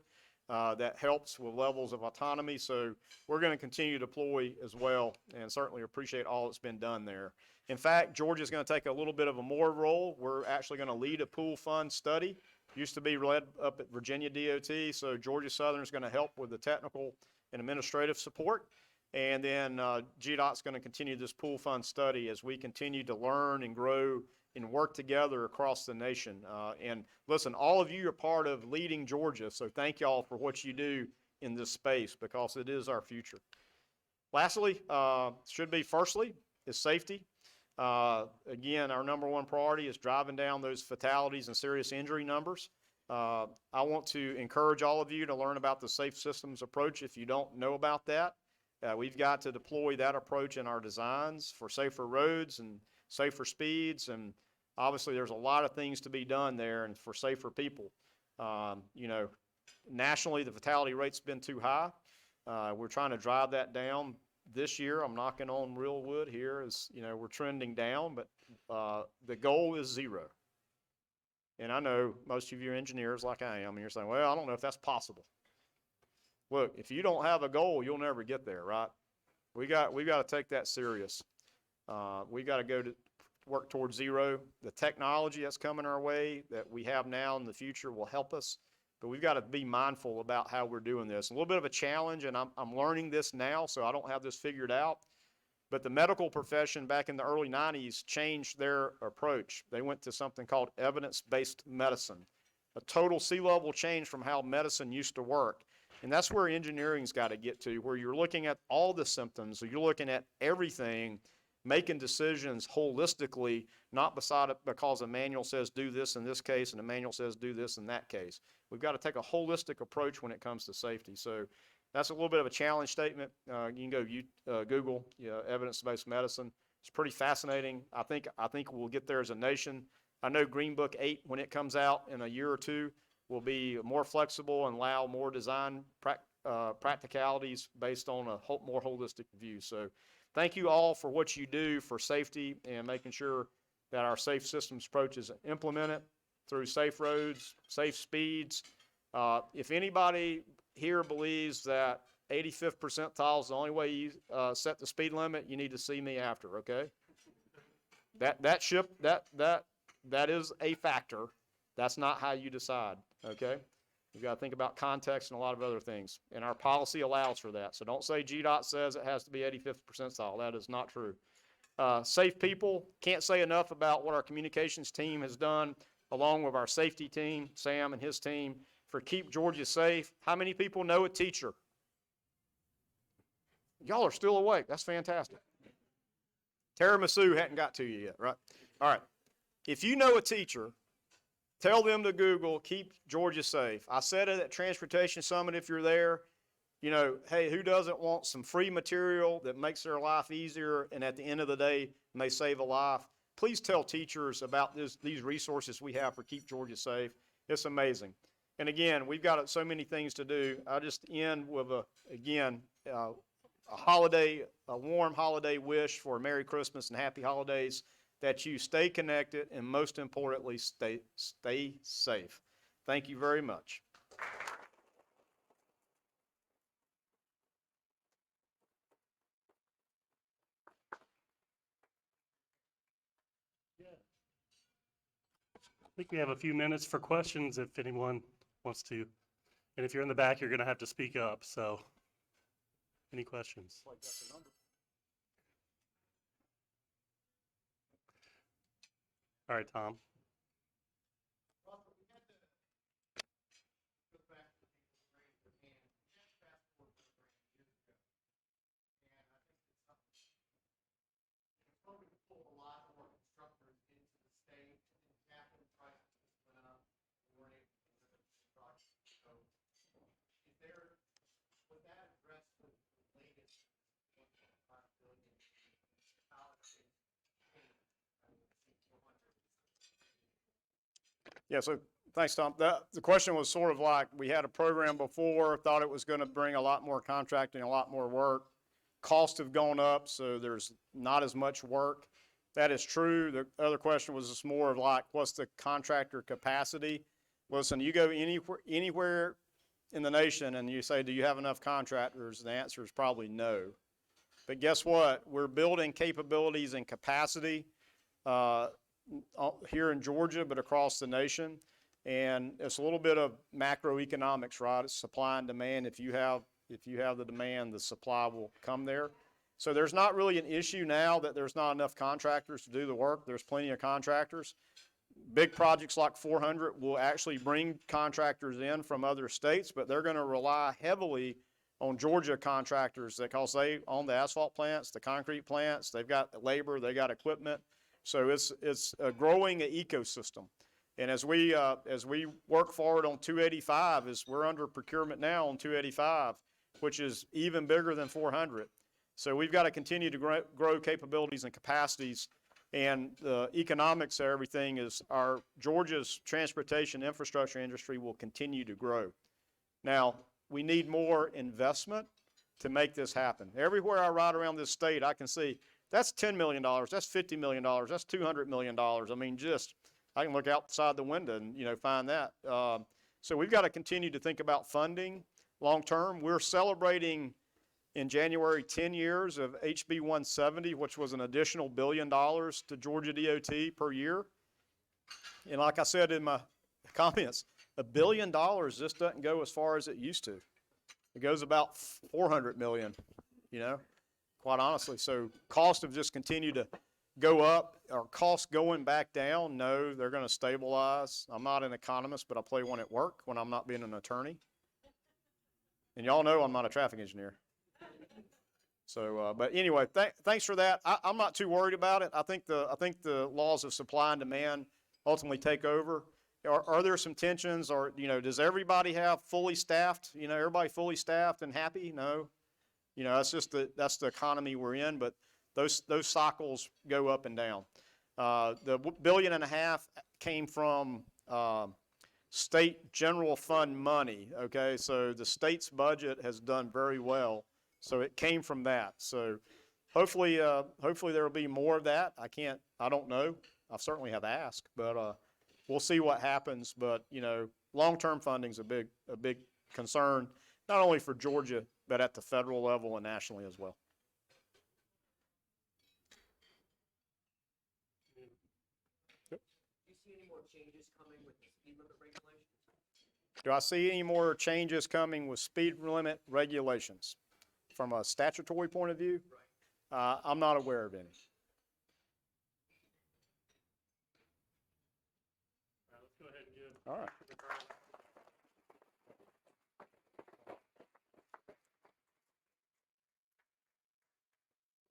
That helps with levels of autonomy. So we're going to continue to deploy as well, and certainly appreciate all that's been done there. In fact, Georgia's going to take a little bit of a more role. We're actually going to lead a pool fund study. Used to be led up at Virginia DOT, so Georgia Southern is going to help with the technical and administrative support. And then GDOT's going to continue this pool fund study as we continue to learn and grow and work together across the nation. And listen, all of you are part of leading Georgia, so thank y'all for what you do in this space, because it is our future. Lastly, firstly, is safety. Again, our number one priority is driving down those fatalities and serious injury numbers. I want to encourage all of you to learn about the Safe Systems approach if you don't know about that. We've got to deploy that approach in our designs for safer roads and safer speeds, and obviously there's a lot of things to be done there and for safer people. Nationally, the fatality rate's been too high. We're trying to drive that down this year. I'm knocking on real wood here, as we're trending down, but the goal is 0. And I know most of you are engineers like I am, and you're saying, well, I don't know if that's possible. look, if you don't have a goal, you'll never get there, right? We got to take that serious. We got to go to work towards zero. The technology that's coming our way that we have now in the future will help us, but we've got to be mindful about how we're doing this. A little bit of a challenge, and I'm learning this now, so I don't have this figured out. But the medical profession back in the early 90s changed their approach. They went to something called evidence-based medicine, a total C-level change from how medicine used to work. And that's where engineering's got to get to, where you're looking at all the symptoms, you're looking at everything, making decisions holistically, not because a manual says do this in this case and a manual says do this in that case. We've got to take a holistic approach when it comes to safety. So that's a little bit of a challenge statement. You can go Google evidence-based medicine. It's pretty fascinating. I think we'll get there as a nation. I know Green Book 8, when it comes out in a year or two, will be more flexible and allow more design practicalities based on a more holistic view. So thank you all for what you do for safety and making sure that our safe systems approach is implemented through safe roads, safe speeds. If anybody here believes that 85th percentile is the only way you set the speed limit, you need to see me after, okay? That is a factor. That's not how you decide, okay? You've got to think about context and a lot of other things. And our policy allows for that. So don't say GDOT says it has to be 85th percentile. That is not true. Safe people, can't say enough about what our communications team has done, along with our safety team, Sam and his team, for Keep Georgia Safe. How many people know a teacher? Y'all are still awake. That's fantastic. Tiramisu hadn't got to you yet, right? All right. If you know a teacher, tell them to Google Keep Georgia Safe. I said it at Transportation Summit if you're there. You know, hey, who doesn't want some free material that makes their life easier and at the end of the day may save a life? Please tell teachers about these resources we have for Keep Georgia Safe. It's amazing. And again, we've got so many things to do. I'll just end with a warm holiday wish for a Merry Christmas and Happy Holidays, that you stay connected and most importantly, stay safe. Thank you very much. I think we have a few minutes for questions if anyone wants to. And if you're in the back, you're going to have to speak up. So any questions? All right, Tom. Yeah, so thanks, Tom. The question was sort of like, we had a program before, thought it was going to bring a lot more contracting, a lot more work. Costs have gone up, so there's not as much work. That is true. The other question was just more of like, what's the contractor capacity? Listen, you go anywhere in the nation and you say, do you have enough contractors? The answer is probably no. But guess what? We're building capabilities and capacity here in Georgia, but across the nation. And it's a little bit of macroeconomics, right? It's supply and demand. If you have the demand, the supply will come there. So there's not really an issue now that there's not enough contractors to do the work. There's plenty of contractors. Big projects like 400 will actually bring contractors in from other states, but they're going to rely heavily on Georgia contractors because they own the asphalt plants, the concrete plants, they've got labor, they got equipment. So it's growing an ecosystem. And as we work forward on 285, we're under procurement now on 285, which is even bigger than 400. So we've got to continue to grow capabilities and capacities. And the economics of everything is our Georgia's transportation infrastructure industry will continue to grow. Now, we need more investment to make this happen. Everywhere I ride around this state, I can see that's $10 million, that's $50 million, that's $200 million. I mean, I can look outside the window and, find that. So we've got to continue to think about funding. long-term. We're celebrating in January 10 years of HB 170, which was an additional $1 billion to Georgia DOT per year. And like I said in my comments, $1 billion just doesn't go as far as it used to. It goes about 400 million, you know, quite honestly. So costs have just continued to go up. Are costs going back down? No, they're going to stabilize. I'm not an economist, but I play one at work when I'm not being an attorney. And y'all know I'm not a traffic engineer. So, but anyway, thanks for that. I'm not too worried about it. I think the laws of supply and demand ultimately take over. Are there some tensions, or, you know, does everybody have fully staffed, you know, everybody fully staffed and happy? No. You know, that's the economy we're in, but those cycles go up and down. The $1.5 billion came from state general fund money, okay? So the state's budget has done very well. So it came from that. So hopefully there will be more of that. I don't know. I certainly have asked, but we'll see what happens. But, you know, long-term funding is a big concern, not only for Georgia, but at the federal level and nationally as well. Do I see any more changes coming with speed limit regulations? From a statutory point of view? I'm not aware of any. Let's go ahead and give. All right.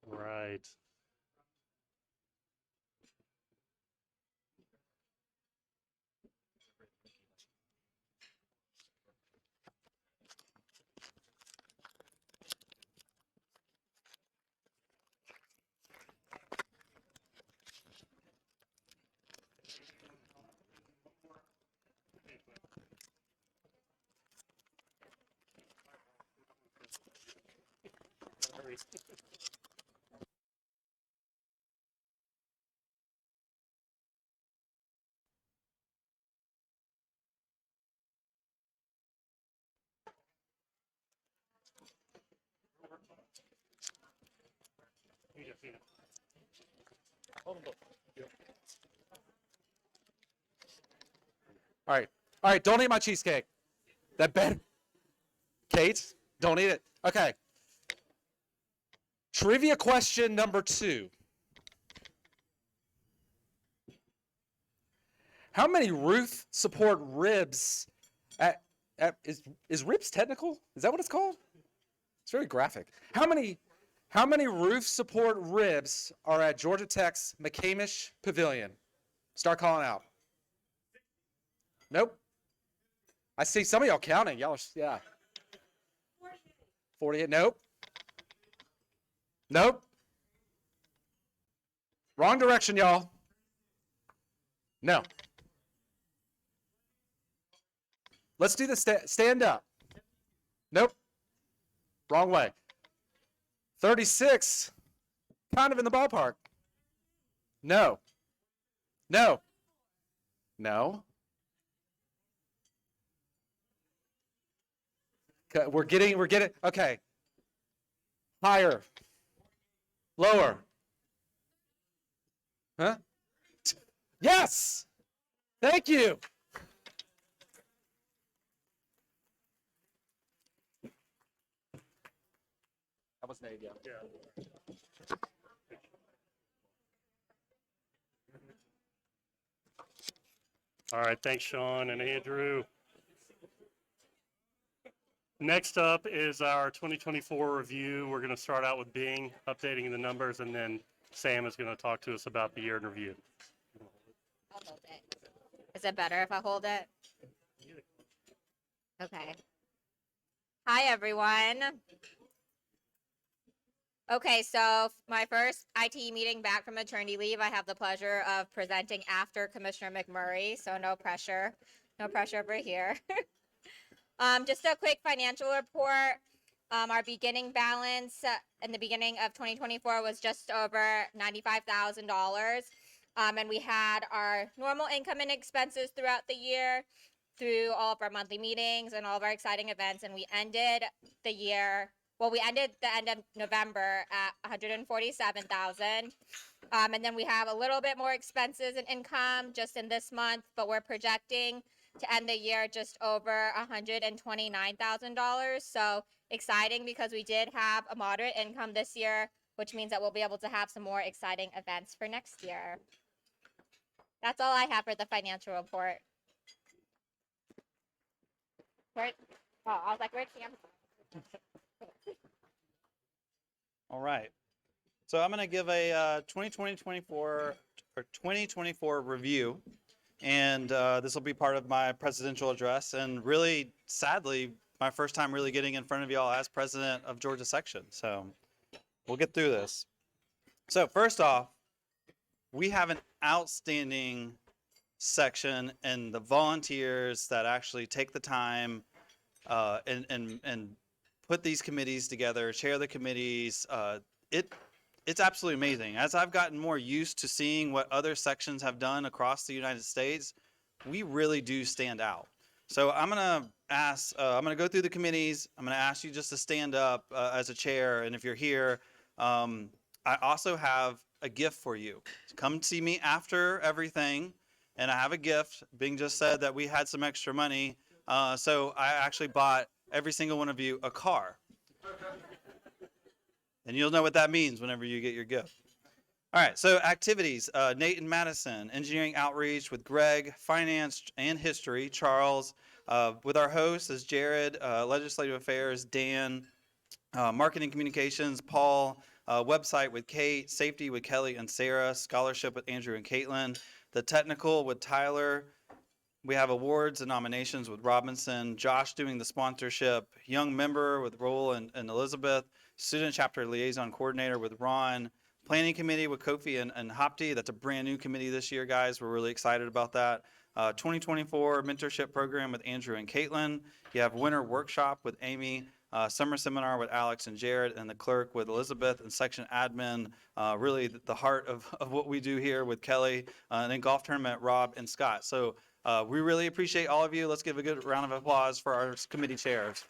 Right. All right, don't eat my cheesecake. That better. Kate, don't eat it. Okay. Trivia question number 2. How many roof support ribs is ribs technical? Is that what it's called? It's very graphic. How many roof support ribs are at Georgia Tech's McCamish Pavilion? Start calling out. Nope. I see some of y'all counting. Y'all are, yeah. 48. Nope. Nope. Wrong direction, y'all. No. Let's do the stand up. Nope. Wrong way. 36. Kind of in the ballpark. No. No. No. We're getting, okay. Higher. Lower. Huh? Yes! Thank you. That was Nate, yeah. All right, thanks, Sean and Andrew. Next up is our 2024 review. We're going to start out with Bing, updating the numbers, and then Sam is going to talk to us about the year in review. I'll hold it. Is it better if I hold it? Okay. Hi, everyone. Okay, so my first IT meeting back from maternity leave, I have the pleasure of presenting after Commissioner McMurray, so no pressure. No pressure over here. Just a quick financial report. Our beginning balance in the beginning of 2024 was just over $95,000. And we had our normal income and expenses throughout the year. through all of our monthly meetings and all of our exciting events. And we ended the year, well, we ended the end of November at 147,000. And then we have a little bit more expenses and income just in this month, but we're projecting to end the year just over $129,000. So exciting because we did have a moderate income this year, which means that we'll be able to have some more exciting events for next year. That's all I have for the financial report. Where, oh, I was like, where'd Cam? All right. So I'm going to give a 2024 review, and this will be part of my presidential address. And really, sadly, my first time really getting in front of y'all as president of Georgia section. So we'll get through this. So first off, we have an outstanding section, and the volunteers that actually take the time and put these committees together, chair the committees. It's absolutely amazing. As I've gotten more used to seeing what other sections have done across the United States, we really do stand out. So I'm going to go through the committees. I'm going to ask you just to stand up as a chair. And if you're here, I also have a gift for you. Come see me after everything. And I have a gift. Bing just said that we had some extra money. So I actually bought every single one of you a car. And you'll know what that means whenever you get your gift. All right, so activities. Nate and Madison, engineering outreach with Greg, finance and history, Charles. With our hosts is Jared, legislative affairs, Dan, marketing communications, Paul, website with Kate, safety with Kelly and Sarah, scholarship with Andrew and Caitlin, the technical with Tyler. We have awards and nominations with Robinson, Josh doing the sponsorship, young member with Roll and Elizabeth, student chapter liaison coordinator with Ron, planning committee with Kofi and Hopti. That's a brand new committee this year, guys. We're really excited about that. 2024 mentorship program with Andrew and Caitlin. You have winter workshop with Amy, summer seminar with Alex and Jared, and the clerk with Elizabeth, and section admin, really the heart of what we do here with Kelly, and then golf tournament, Rob and Scott. So we really appreciate all of you. Let's give a good round of applause for our committee chairs.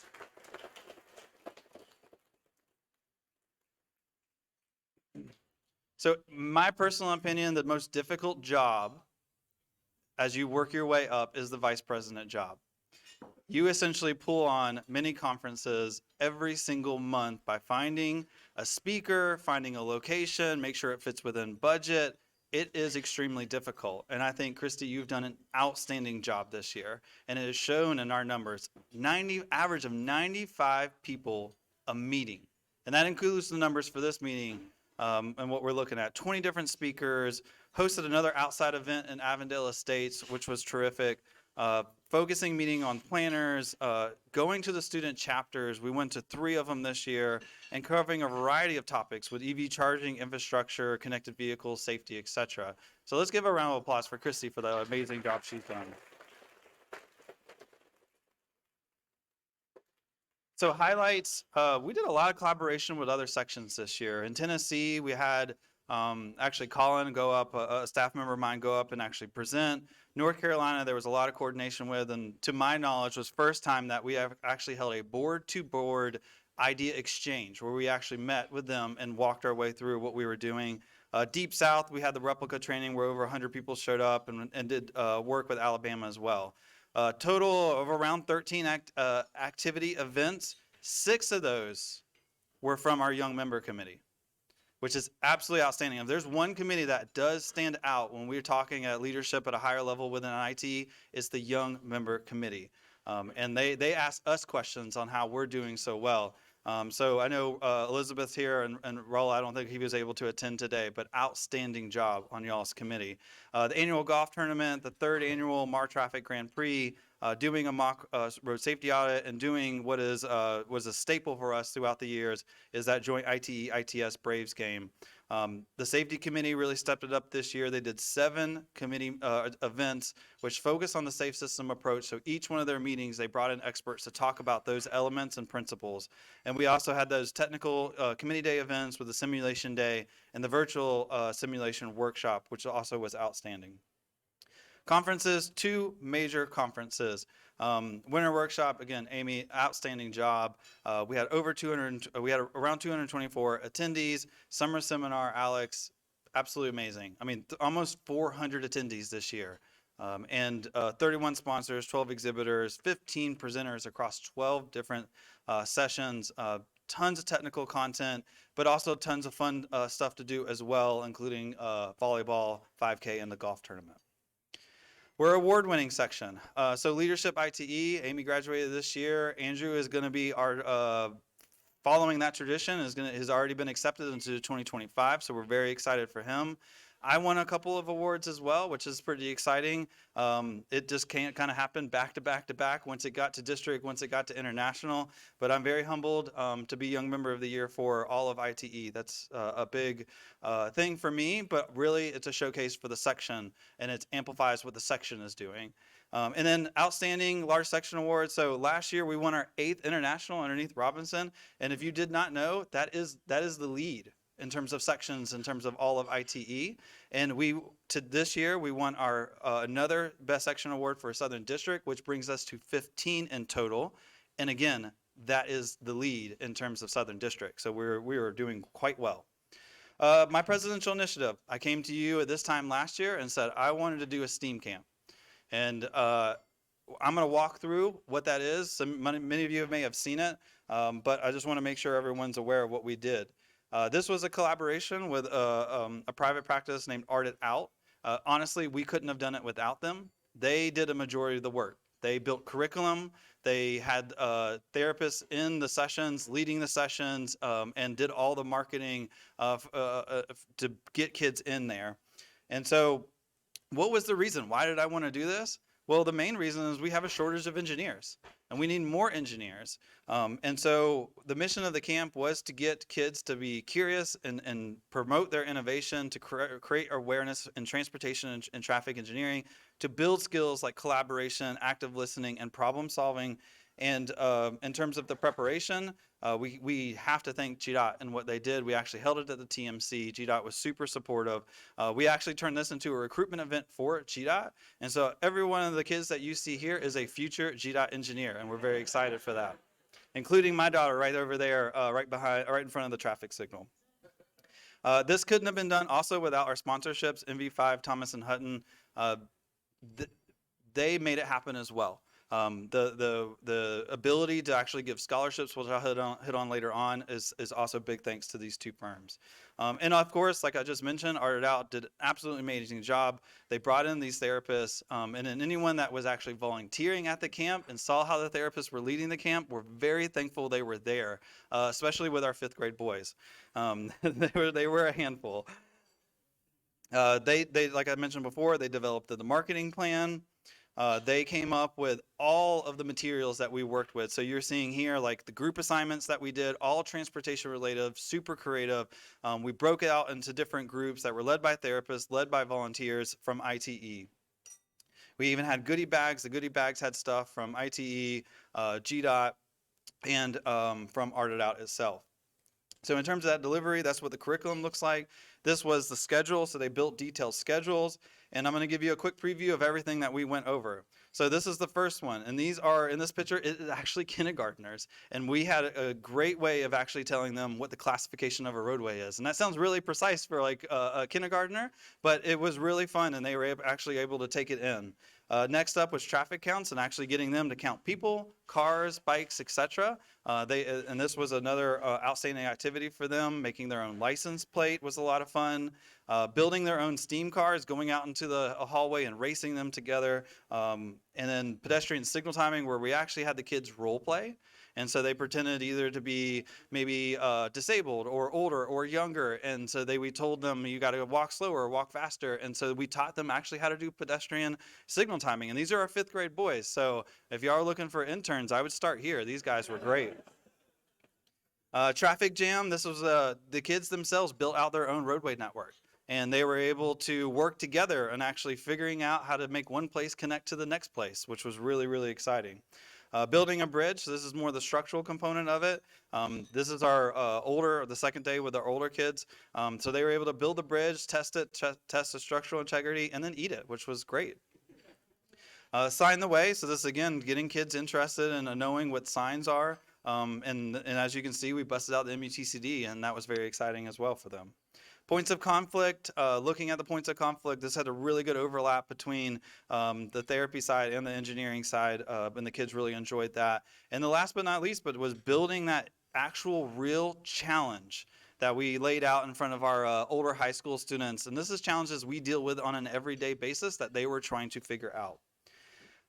So my personal opinion, the most difficult job as you work your way up is the vice president job. You essentially pull on many conferences every single month by finding a speaker, finding a location, make sure it fits within budget. It is extremely difficult. And I think, Christy, you've done an outstanding job this year. And it is shown in our numbers, average of 95 people a meeting. And that includes the numbers for this meeting and what we're looking at. 20 different speakers, hosted another outside event in Avondale Estates, which was terrific. Focusing meeting on planners, going to the student chapters. We went to 3 of them this year, and covering a variety of topics with EV charging, infrastructure, connected vehicles, safety, etc. So let's give a round of applause for Christy for the amazing job she's done. So highlights, we did a lot of collaboration with other sections this year. In Tennessee, we had actually Colin go up, a staff member of mine go up and actually present. North Carolina, there was a lot of coordination with, and to my knowledge, was first time that we have actually held a board-to-board idea exchange where we actually met with them and walked our way through what we were doing. Deep South, we had the replica training where over 100 people showed up and did work with Alabama as well. Total of around 13 activity events. 6 of those were from our young member committee, which is absolutely outstanding. If there's one committee that does stand out when we're talking at leadership at a higher level within IT, it's the young member committee. And they ask us questions on how we're doing so well. So I know Elizabeth's here, and Raul, I don't think he was able to attend today, but outstanding job on y'all's committee. The annual golf tournament, the 3rd annual Mar Traffic Grand Prix, doing a mock road safety audit, and doing what was a staple for us throughout the years is that joint ITE-ITS Braves game. The safety committee really stepped it up this year. They did 7 committee events which focus on the safe system approach. So each one of their meetings, they brought in experts to talk about those elements and principles. And we also had those technical committee day events with the simulation day and the virtual simulation workshop, which also was outstanding. Conferences, 2 major conferences. Winter workshop, again, Amy, outstanding job. We had around 224 attendees. Summer seminar, Alex, absolutely amazing. I mean, almost 400 attendees this year. And 31 sponsors, 12 exhibitors, 15 presenters across 12 different sessions, tons of technical content, but also tons of fun stuff to do as well, including volleyball, 5K, and the golf tournament. We're award-winning section. So Leadership ITE, Amy graduated this year. Andrew is going to be our, following that tradition, has already been accepted into 2025, so we're very excited for him. I won a couple of awards as well, which is pretty exciting. It just can't kind of happen back to back to back once it got to district, once it got to international. But I'm very humbled to be Young Member of the Year for all of ITE. That's a big thing for me, but really it's a showcase for the section, and it amplifies what the section is doing. And then Outstanding Large Section Award. So last year we won our 8th international underneath Robinson. And if you did not know, that is the lead in terms of sections, in terms of all of ITE. And this year we won our another Best Section Award for Southern District, which brings us to 15 in total. And again, that is the lead in terms of Southern District. So we are doing quite well. My presidential initiative, I came to you at this time last year and said I wanted to do a STEAM camp. And I'm going to walk through what that is. Many of you may have seen it, but I just want to make sure everyone's aware of what we did. This was a collaboration with a private practice named Art It Out. Honestly, we couldn't have done it without them. They did a majority of the work. They built curriculum. They had therapists in the sessions, leading the sessions, and did all the marketing to get kids in there. And so what was the reason? Why did I want to do this? Well, the main reason is we have a shortage of engineers, and we need more engineers. And so the mission of the camp was to get kids to be curious and promote their innovation, to create awareness in transportation and traffic engineering, to build skills like collaboration, active listening, and problem solving. And in terms of the preparation, we have to thank GDOT and what they did. We actually held it at the TMC. GDOT was super supportive. We actually turned this into a recruitment event for GDOT. And so every one of the kids that you see here is a future GDOT engineer, and we're very excited for that, including my daughter right over there, right in front of the traffic signal. This couldn't have been done also without our sponsorships, MV5, Thomas and Hutton. They made it happen as well. The ability to actually give scholarships, which I'll hit on later on, is also big thanks to these 2 firms. And of course, like I just mentioned, Art It Out did an absolutely amazing job. They brought in these therapists, and then anyone that was actually volunteering at the camp and saw how the therapists were leading the camp, we're very thankful they were there, especially with our 5th grade boys. They were a handful. They like I mentioned before, they developed the marketing plan. They came up with all of the materials that we worked with. So you're seeing here like the group assignments that we did, all transportation related, super creative. We broke it out into different groups that were led by therapists, led by volunteers from ITE. We even had goodie bags. The goodie bags had stuff from ITE, GDOT, and from Art It Out itself. So in terms of that delivery, that's what the curriculum looks like. This was the schedule, so they built detailed schedules. And I'm going to give you a quick preview of everything that we went over. So this is the first one. And these are, in this picture, it is actually kindergartners. And we had a great way of actually telling them what the classification of a roadway is. And that sounds really precise for like a kindergartner, but it was really fun, and they were actually able to take it in. Next up was traffic counts and actually getting them to count people, cars, bikes, etc. And this was another outstanding activity for them. Making their own license plate was a lot of fun. Building their own steam cars, going out into the hallway and racing them together. And then pedestrian signal timing, where we actually had the kids role play. And so they pretended either to be maybe disabled or older or younger. And so we told them, you got to walk slower or walk faster. And so we taught them actually how to do pedestrian signal timing. And these are our 5th grade boys. So if you are looking for interns, I would start here. These guys were great. Traffic jam, this was the kids themselves built out their own roadway network. And they were able to work together and actually figuring out how to make one place connect to the next place, which was really, really exciting. Building a bridge, so this is more the structural component of it. This is our the second day with our older kids. So they were able to build the bridge, test it, test the structural integrity, and then eat it, which was great. Sign the Way. So this, again, getting kids interested in knowing what signs are. And as you can see, we busted out the MUTCD, and that was very exciting as well for them. Points of conflict, looking at the points of conflict, this had a really good overlap between the therapy side and the engineering side, and the kids really enjoyed that. And the last but not least, but was building that actual real challenge that we laid out in front of our older high school students. And this is challenges we deal with on an everyday basis that they were trying to figure out.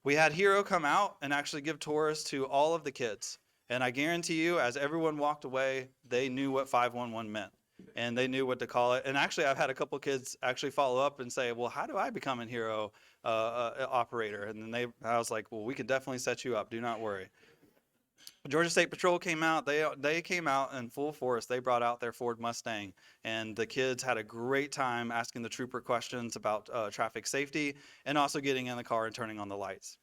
We had Hero come out and actually give tours to all of the kids. And I guarantee you, as everyone walked away, they knew what 511 meant. And they knew what to call it. And actually, I've had a couple kids actually follow up and say, well, how do I become a Hero operator? And then I was like, well, we can definitely set you up. Do not worry. Georgia State Patrol came out. They came out in full force. They brought out their Ford Mustang. And the kids had a great time asking the trooper questions about traffic safety and also getting in the car and turning on the lights.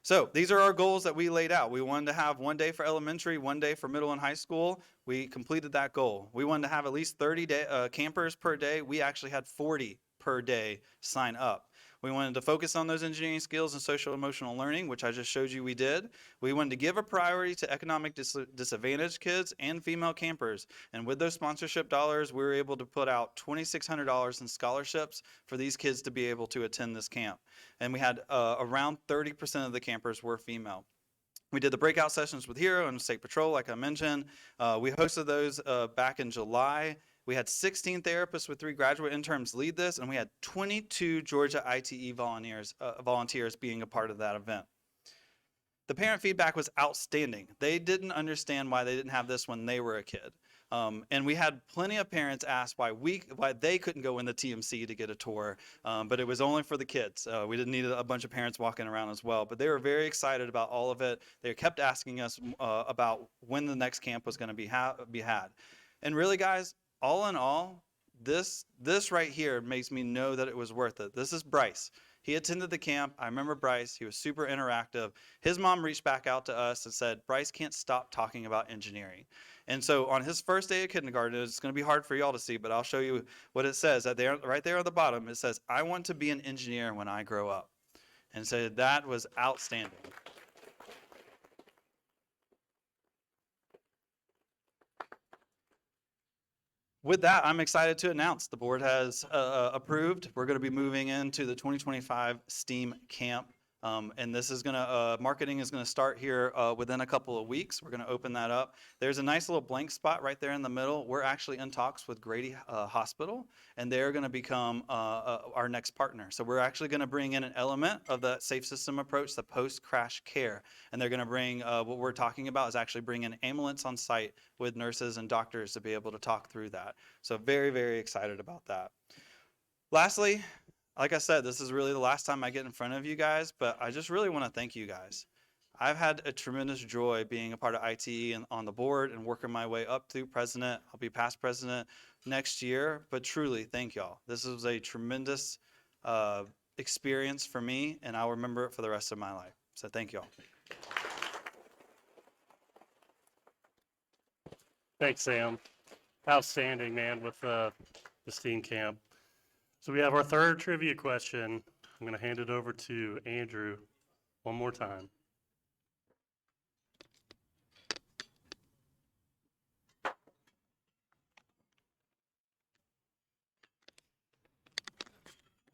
So these are our goals that we laid out. We wanted to have 1 day for elementary, 1 day for middle and high school. We completed that goal. We wanted to have at least 30 campers per day. We actually had 40 per day sign up. We wanted to focus on those engineering skills and social emotional learning, which I just showed you we did. We wanted to give a priority to economic disadvantaged kids and female campers. And with those sponsorship dollars, we were able to put out $2,600 in scholarships for these kids to be able to attend this camp. And we had around 30% of the campers were female. We did the breakout sessions with Hero and State Patrol, like I mentioned. We hosted those back in July. We had 16 therapists with 3 graduate interns lead this, and we had 22 Georgia ITE volunteers being a part of that event. The parent feedback was outstanding. They didn't understand why they didn't have this when they were a kid. And we had plenty of parents ask why they couldn't go in the TMC to get a tour, but it was only for the kids. We didn't need a bunch of parents walking around as well, but they were very excited about all of it. They kept asking us about when the next camp was going to be had. And really, guys, all in all, this right here makes me know that it was worth it. This is Bryce. He attended the camp. I remember Bryce. He was super interactive. His mom reached back out to us and said, Bryce can't stop talking about engineering. And so on his first day of kindergarten, it's going to be hard for y'all to see, but I'll show you what it says. Right there on the bottom, it says, I want to be an engineer when I grow up. And so that was outstanding. With that, I'm excited to announce the board has approved. We're going to be moving into the 2025 STEAM camp. And this is going to, marketing is going to start here within a couple of weeks. We're going to open that up. There's a nice little blank spot right there in the middle. We're actually in talks with Grady Hospital, and they're going to become our next partner. So we're actually going to bring in an element of the safe system approach, the post-crash care. And they're going to bring, what we're talking about is actually bring an ambulance on site with nurses and doctors to be able to talk through that. So very, very excited about that. Lastly, like I said, this is really the last time I get in front of you guys, but I just really want to thank you guys. I've had a tremendous joy being a part of ITE and on the board and working my way up through president. I'll be past president next year, but truly, thank y'all. This was a tremendous experience for me, and I'll remember it for the rest of my life. So thank y'all. Thanks, Sam. Outstanding, man, with the STEAM camp. So we have our third trivia question. I'm going to hand it over to Andrew one more time.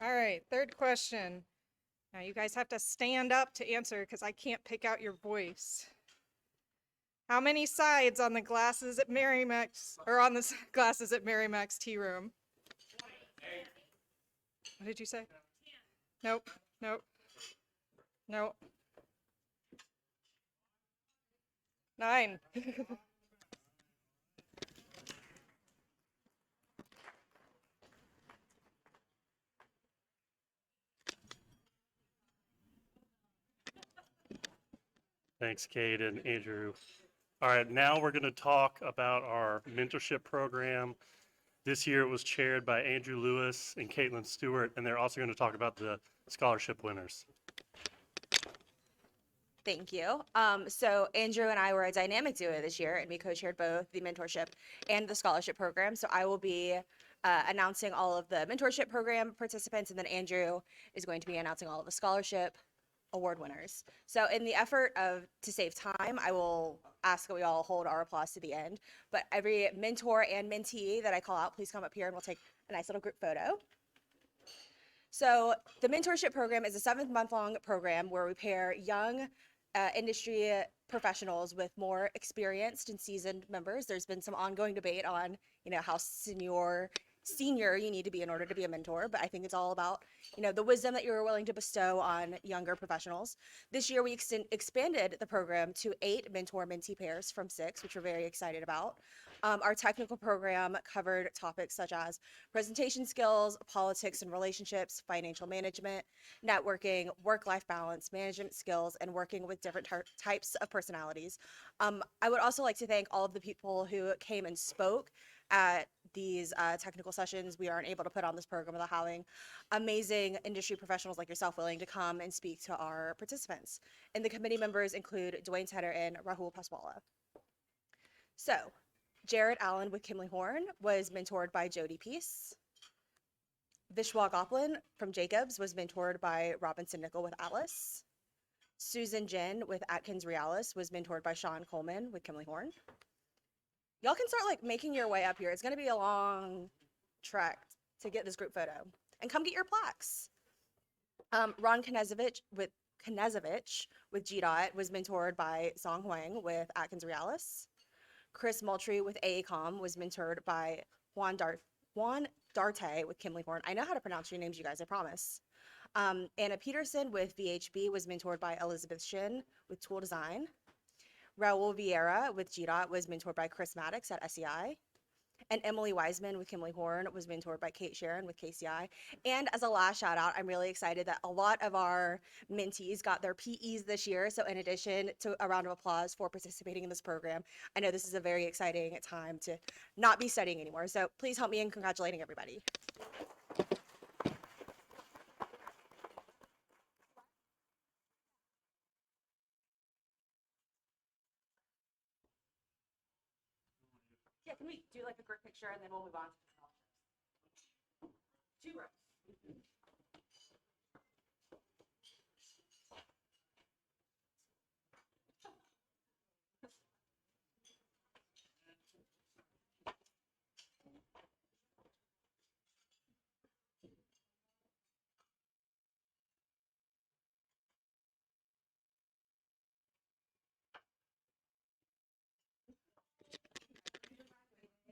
All right, third question. Now you guys have to stand up to answer because I can't pick out your voice. How many sides on the glasses at Merrimack's, or on the glasses at Merrimack's tea room? What did you say? Nope, nope, nope. 9. Thanks, Kate and Andrew. All right, now we're going to talk about our mentorship program. This year it was chaired by Andrew Lewis and Caitlin Stewart, and they're also going to talk about the scholarship winners. Thank you. So Andrew and I were a dynamic duo this year, and we co-chaired both the mentorship and the scholarship program. So I will be announcing all of the mentorship program participants, and then Andrew is going to be announcing all of the scholarship award winners. So in the effort to save time, I will ask that we all hold our applause to the end. But every mentor and mentee that I call out, please come up here and we'll take a nice little group photo. So the mentorship program is a 7-month-long program where we pair young industry professionals with more experienced and seasoned members. There's been some ongoing debate on, how senior you need to be in order to be a mentor, but I think it's all about, the wisdom that you're willing to bestow on younger professionals. This year, we expanded the program to 8 mentor-mentee pairs from 6, which we're very excited about. Our technical program covered topics such as presentation skills, politics and relationships, financial management, networking, work-life balance, management skills, and working with different types of personalities. I would also like to thank all of the people who came and spoke at these technical sessions. We aren't able to put on this program without having amazing industry professionals like yourself willing to come and speak to our participants. And the committee members include Dwayne Tedder and Rahul Paswala. So, Jared Allen with Kimley Horn was mentored by Jody Peace. Vishwa Goplin from Jacobs was mentored by Robinson Nickel with Atlas. Susan Jen with Atkins Realis was mentored by Sean Coleman with Kimley Horn. Y'all can start making your way up here. It's going to be a long trek to get this group photo. And come get your plaques. Ron Knezevich with GDOT was mentored by Song Huang with Atkins Realis. Chris Moultrie with AACOM was mentored by Juan Darte with Kimley Horn. I know how to pronounce your names, you guys, I promise. Anna Peterson with VHB was mentored by Elizabeth Shin with Tool Design. Raul Vieira with GDOT was mentored by Chris Maddox at SEI. And Emily Wiseman with Kimley Horn was mentored by Kate Sharon with KCI. And as a last shout out, I'm really excited that a lot of our mentees got their PEs this year. So in addition to a round of applause for participating in this program, I know this is a very exciting time to not be studying anymore. So please help me in congratulating everybody. Yeah, can we do a group picture and then we'll move on to the scholarships? 2 rows.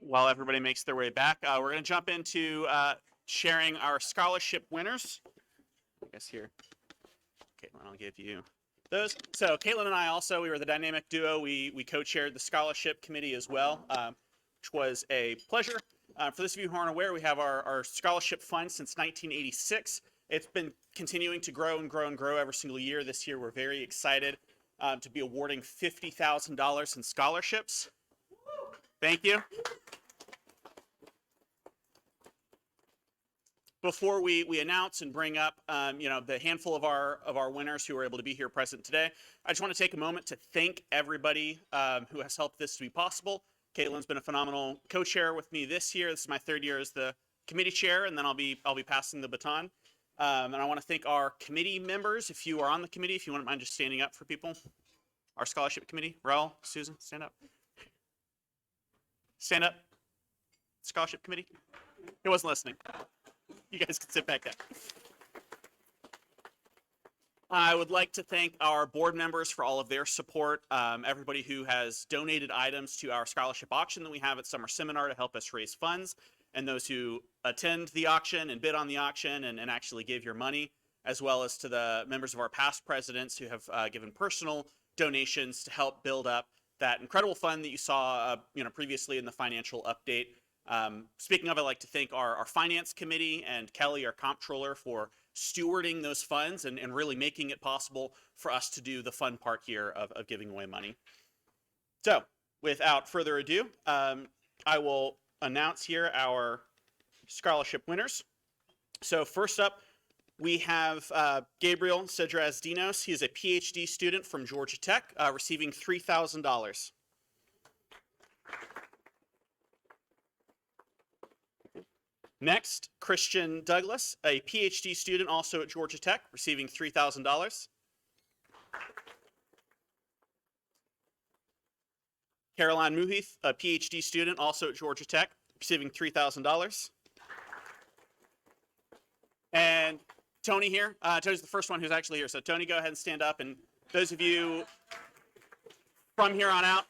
While everybody makes their way back, we're going to jump into sharing our scholarship winners. I guess here, Caitlin, I'll give you those. So Caitlin and I also, we were the dynamic duo. We co-chaired the scholarship committee as well, which was a pleasure. For those of you who aren't aware, we have our scholarship fund since 1986. It's been continuing to grow and grow and grow every single year. This year, we're very excited to be awarding $50,000 in scholarships. Thank you. Before we announce and bring up, the handful of our winners who are able to be here present today, I just want to take a moment to thank everybody who has helped this to be possible. Caitlin's been a phenomenal co-chair with me this year. This is my 3rd year as the committee chair, and then I'll be passing the baton. And I want to thank our committee members. If you are on the committee, if you wouldn't mind just standing up for people. Our scholarship committee, Raul, Susan, stand up. Stand up. Scholarship committee. He wasn't listening. You guys can sit back down. I would like to thank our board members for all of their support, everybody who has donated items to our scholarship auction that we have at Summer Seminar to help us raise funds, and those who attend the auction and bid on the auction and actually give your money, as well as to the members of our past presidents who have given personal donations to help build up that incredible fund that you saw previously in the financial update. Speaking of, I'd like to thank our finance committee and Kelly, our comptroller, for stewarding those funds and really making it possible for us to do the fun part here of giving away money. So without further ado, I will announce here our scholarship winners. So first up, we have Gabriel Cedras-Dinos. He is a PhD student from Georgia Tech, receiving $3,000. Next, Christian Douglas, a PhD student also at Georgia Tech, receiving $3,000. Caroline Muheath, a PhD student also at Georgia Tech, receiving $3,000. And Tony here, Tony's the first one who's actually here. So Tony, go ahead and stand up. And those of you from here on out,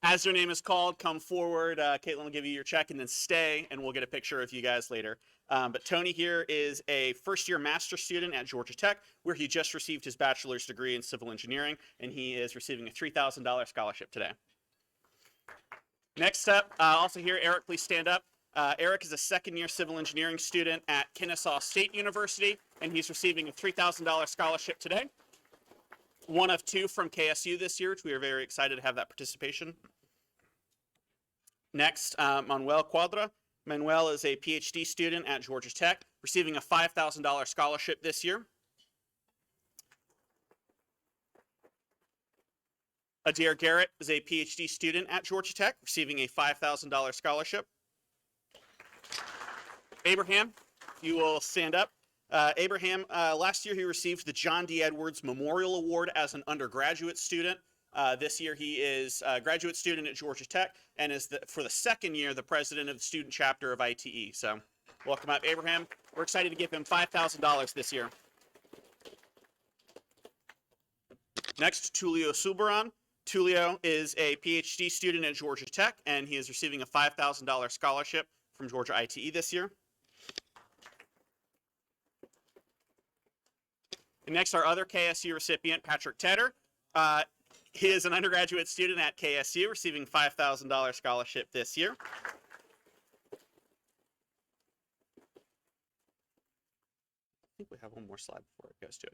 as your name is called, come forward. Caitlin will give you your check and then stay, and we'll get a picture of you guys later. But Tony here is a first-year master's student at Georgia Tech, where he just received his bachelor's degree in civil engineering, and he is receiving a $3,000 scholarship today. Next up, also here, Eric, please stand up. Eric is a second-year civil engineering student at Kennesaw State University, and he's receiving a $3,000 scholarship today. One of two from KSU this year, which we are very excited to have that participation. Next, Manuel Cuadra. Manuel is a PhD student at Georgia Tech, receiving a $5,000 scholarship this year. Adair Garrett is a PhD student at Georgia Tech, receiving a $5,000 scholarship. Abraham, you will stand up. Abraham, last year he received the John D. Edwards Memorial Award as an undergraduate student. This year he is a graduate student at Georgia Tech and is, for the second year, the president of the student chapter of ITE. So welcome up, Abraham. We're excited to give him $5,000 this year. Next, Tulio Subaran. Tulio is a PhD student at Georgia Tech, and he is receiving a $5,000 scholarship from Georgia ITE this year. And next, our other KSU recipient, Patrick Tedder. He is an undergraduate student at KSU, receiving $5,000 scholarship this year. I think we have one more slide before it goes to it.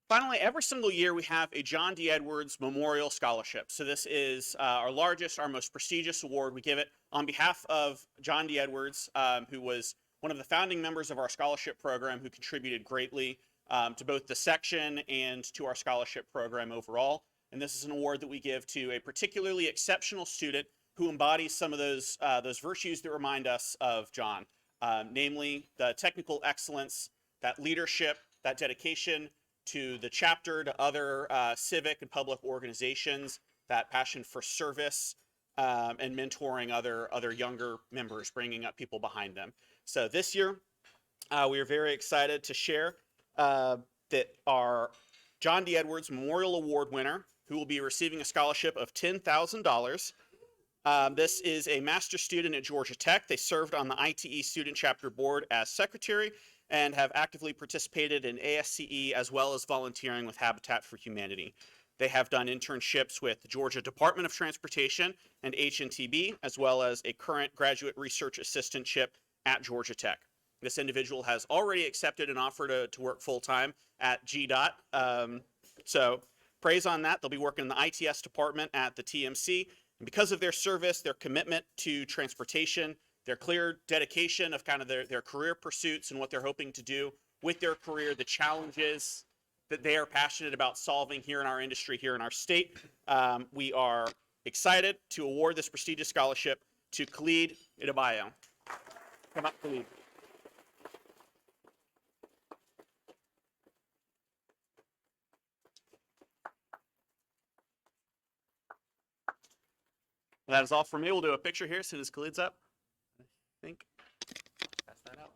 Finally, every single year we have a John D. Edwards Memorial Scholarship. So this is our largest, our most prestigious award. We give it on behalf of John D. Edwards, who was one of the founding members of our scholarship program, who contributed greatly to both the section and to our scholarship program overall. And this is an award that we give to a particularly exceptional student who embodies some of those virtues that remind us of John, namely the technical excellence, that leadership, that dedication to the chapter, to other civic and public organizations, that passion for service, and mentoring other younger members, bringing up people behind them. So this year, we are very excited to share that our John D. Edwards Memorial Award winner, who will be receiving a scholarship of $10,000. This is a master's student at Georgia Tech. They served on the ITE Student Chapter Board as secretary and have actively participated in ASCE as well as volunteering with Habitat for Humanity. They have done internships with the Georgia Department of Transportation and HNTB, as well as a current graduate research assistantship at Georgia Tech. This individual has already accepted an offer to work full-time at GDOT. So praise on that. They'll be working in the ITS department at the TMC. And because of their service, their commitment to transportation, their clear dedication of kind of their career pursuits and what they're hoping to do with their career, the challenges that they are passionate about solving here in our industry, here in our state, we are excited to award this prestigious scholarship to Khalid Idabayo. Come up, Khalid. That is all for me. We'll do a picture here as soon as Khalid's up. I think. Pass that out.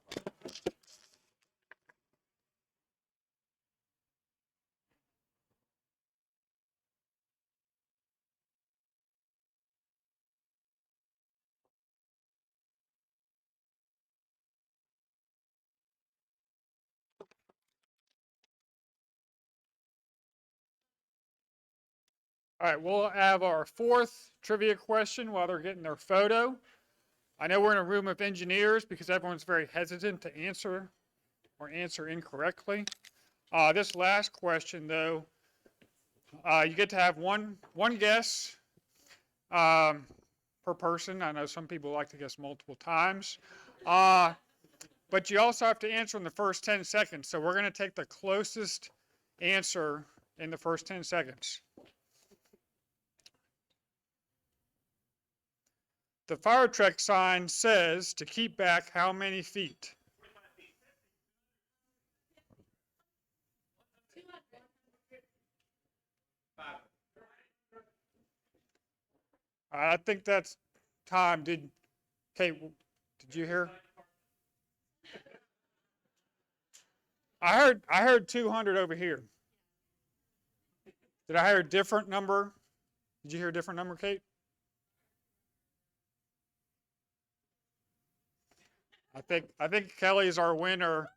All right, we'll have our fourth trivia question while they're getting their photo. I know we're in a room of engineers because everyone's very hesitant to answer or answer incorrectly. This last question, though, you get to have one guess per person. I know some people like to guess multiple times. But you also have to answer in the first 10 seconds. So we're going to take the closest answer in the first 10 seconds. The fire truck sign says to keep back how many feet? I think that's time. Kate, did you hear? I heard 200 over here. Did I hear a different number? Did you hear a different number, Kate? I think Kelly is our winner.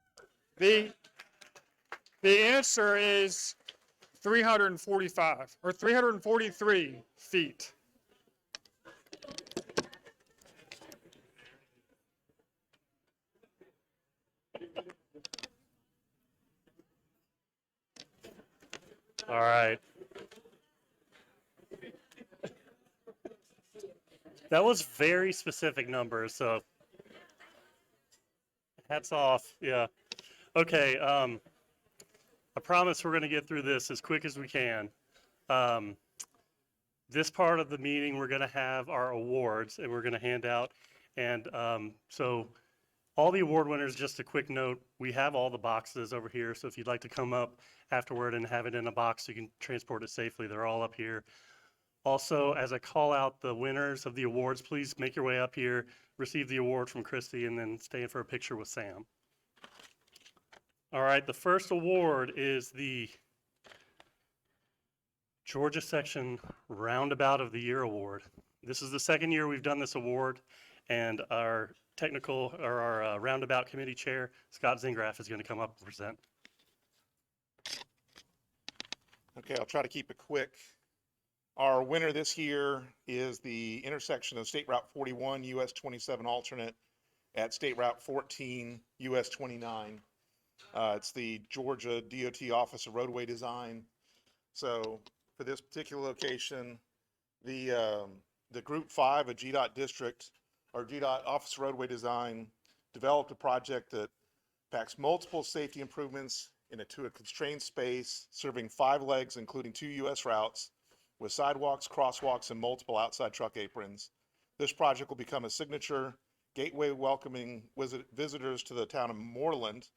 The answer is 345 or 343 feet. All right. That was very specific numbers, so hats off. Yeah. Okay. I promise we're going to get through this as quick as we can. This part of the meeting, we're going to have our awards, and we're going to hand out. And so all the award winners, just a quick note, we have all the boxes over here. So if you'd like to come up afterward and have it in a box, you can transport it safely. They're all up here. Also, as I call out the winners of the awards, please make your way up here, receive the award from Christy, and then stay in for a picture with Sam. All right, the first award is the Georgia Section Roundabout of the Year Award. This is the second year we've done this award, and our Roundabout Committee Chair, Scott Zingraf, is going to come up and present. Okay, I'll try to keep it quick. Our winner this year is the intersection of State Route 41, US 27 alternate at State Route 14, US 29. It's the Georgia DOT Office of Roadway Design. So for this particular location, the Group 5 of GDOT District, or GDOT Office of Roadway Design, developed a project that packs multiple safety improvements into a constrained space, serving 5 legs, including 2 US routes, with sidewalks, crosswalks, and multiple outside truck aprons. This project will become a signature gateway welcoming visitors to the town of Moreland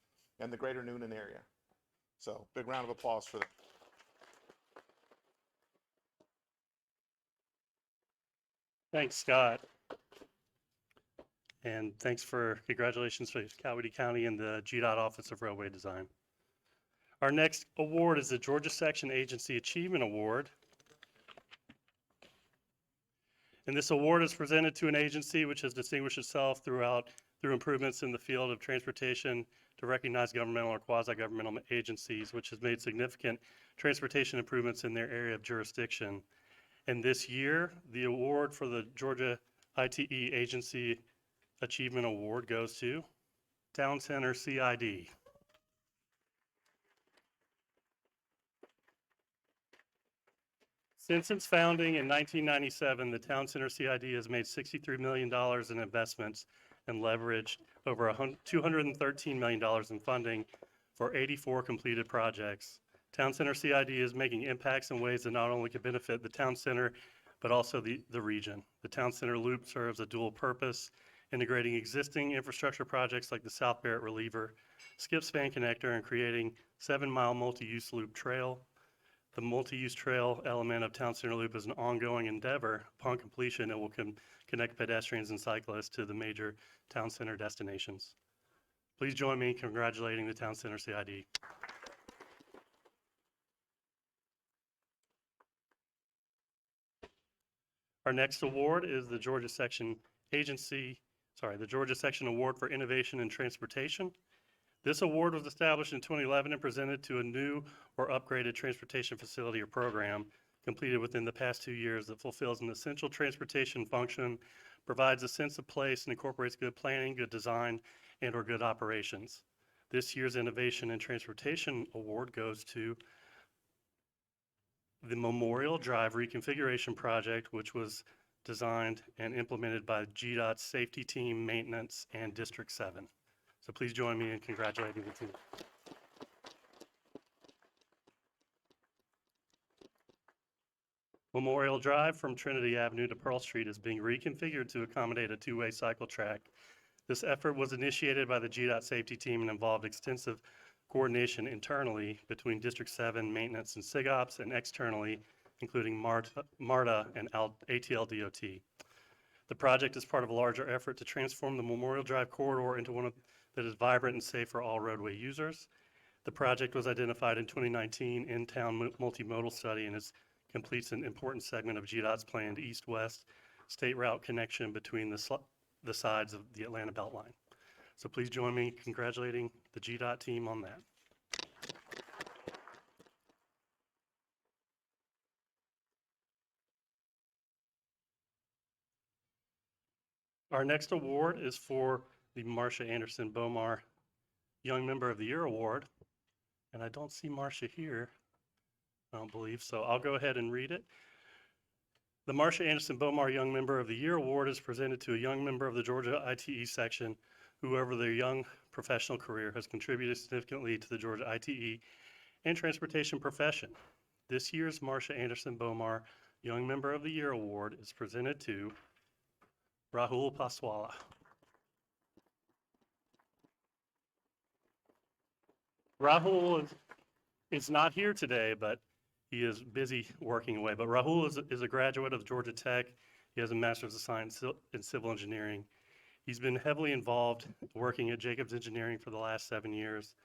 and the greater Noonan area. So big round of applause for that. Thanks, Scott. And congratulations to Coweta County and the GDOT Office of Roadway Design. Our next award is the Georgia Section Agency Achievement Award. And this award is presented to an agency which has distinguished itself through improvements in the field of transportation to recognize governmental or quasi-governmental agencies, which has made significant transportation improvements in their area of jurisdiction. And this year, the award for the Georgia ITE Agency Achievement Award goes to Town Center CID. Since its founding in 1997, the Town Center CID has made $63 million in investments and leveraged over $213 million in funding for 84 completed projects. Town Center CID is making impacts in ways that not only can benefit the Town Center, but also the region. The Town Center Loop serves a dual purpose, integrating existing infrastructure projects like the South Barrett Reliever, Skip Span Connector, and creating 7-mile multi-use loop trail. The multi-use trail element of Town Center Loop is an ongoing endeavor. Upon completion, it will connect pedestrians and cyclists to the major Town Center destinations. Please join me in congratulating the Town Center CID. Our next award is the Georgia Section Award for Innovation in Transportation. This award was established in 2011 and presented to a new or upgraded transportation facility or program completed within the past 2 years that fulfills an essential transportation function, provides a sense of place, and incorporates good planning, good design, and/or good operations. This year's Innovation in Transportation Award goes to the Memorial Drive Reconfiguration Project, which was designed and implemented by GDOT's Safety Team, Maintenance, and District 7. So please join me in congratulating the team. Memorial Drive from Trinity Avenue to Pearl Street is being reconfigured to accommodate a two-way cycle track. This effort was initiated by the GDOT safety team and involved extensive coordination internally between District 7 maintenance and SIGOPS and externally, including MARTA and ATL DOT. The project is part of a larger effort to transform the Memorial Drive corridor into one that is vibrant and safe for all roadway users. The project was identified in 2019 in-town multimodal study and completes an important segment of GDOT's planned east-west state route connection between the sides of the Atlanta Beltline. So please join me in congratulating the GDOT team on that. Our next award is for the Marcia Anderson Bomar Young Member of the Year Award. And I don't see Marcia here, I don't believe, so I'll go ahead and read it. The Marcia Anderson Bomar Young Member of the Year Award is presented to a young member of the Georgia ITE section who over their young professional career has contributed significantly to the Georgia ITE and transportation profession. This year's Marcia Anderson Bomar Young Member of the Year Award is presented to Rahul Paswala. Rahul is not here today, but he is busy working away. But Rahul is a graduate of Georgia Tech. He has a Master's of Science in Civil Engineering. He's been heavily involved working at Jacobs Engineering for the last 7 years.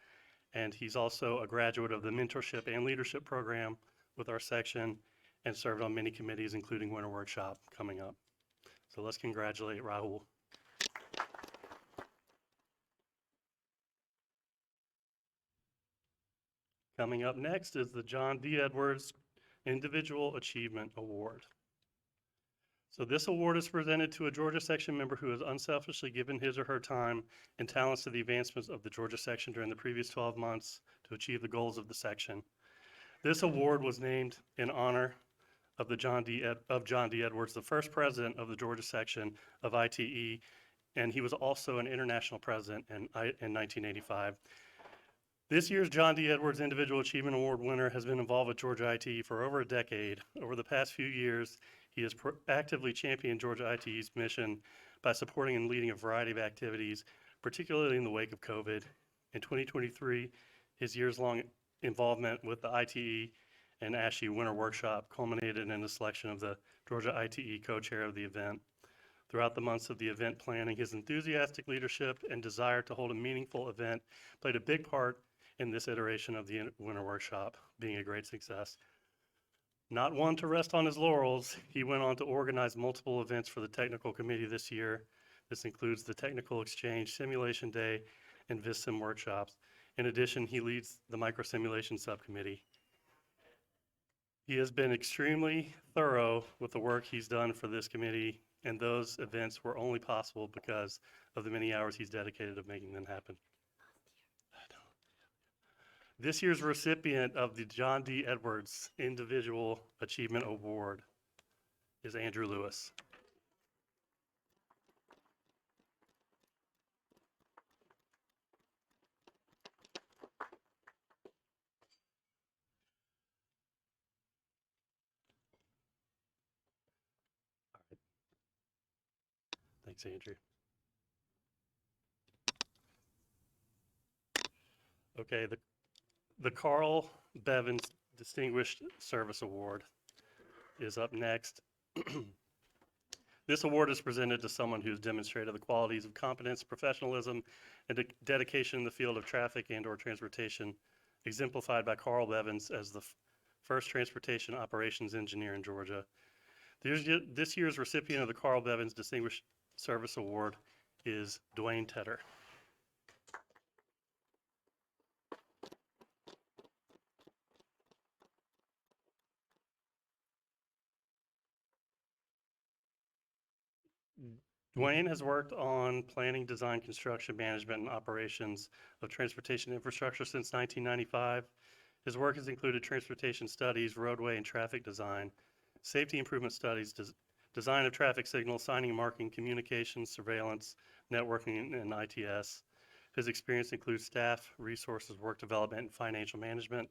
And he's also a graduate of the Mentorship and Leadership Program with our section and served on many committees, including Winter Workshop coming up. So let's congratulate Rahul. Coming up next is the John D. Edwards Individual Achievement Award. So this award is presented to a Georgia section member who has unselfishly given his or her time and talents to the advancements of the Georgia section during the previous 12 months to achieve the goals of the section. This award was named in honor of John D. Edwards, the first president of the Georgia section of ITE, and he was also an international president in 1985. This year's John D. Edwards Individual Achievement Award winner has been involved with Georgia ITE for over a decade. Over the past few years, he has actively championed Georgia ITE's mission by supporting and leading a variety of activities, particularly in the wake of COVID. In 2023, his years-long involvement with the ITE and ASHE Winter Workshop culminated in the selection of the Georgia ITE co-chair of the event. Throughout the months of the event planning, his enthusiastic leadership and desire to hold a meaningful event played a big part in this iteration of the Winter Workshop being a great success. Not one to rest on his laurels, he went on to organize multiple events for the technical committee this year. This includes the Technical Exchange Simulation Day and VisSim workshops. In addition, he leads the Microsimulation Subcommittee. He has been extremely thorough with the work he's done for this committee, and those events were only possible because of the many hours he's dedicated to making them happen. This year's recipient of the John D. Edwards Individual Achievement Award is Andrew Lewis. Thanks, Andrew. Okay, the Carl Bevins Distinguished Service Award is up next. This award is presented to someone who's demonstrated the qualities of competence, professionalism, and dedication in the field of traffic and/or transportation, exemplified by Carl Bevins as the first transportation operations engineer in Georgia. This year's recipient of the Carl Bevins Distinguished Service Award is Dwayne Tedder. Dwayne has worked on planning, design, construction, management, and operations of transportation infrastructure since 1995. His work has included transportation studies, roadway and traffic design, safety improvement studies, design of traffic signals, signing and marking, communications, surveillance, networking, and ITS. His experience includes staff, resources, work development, and financial management.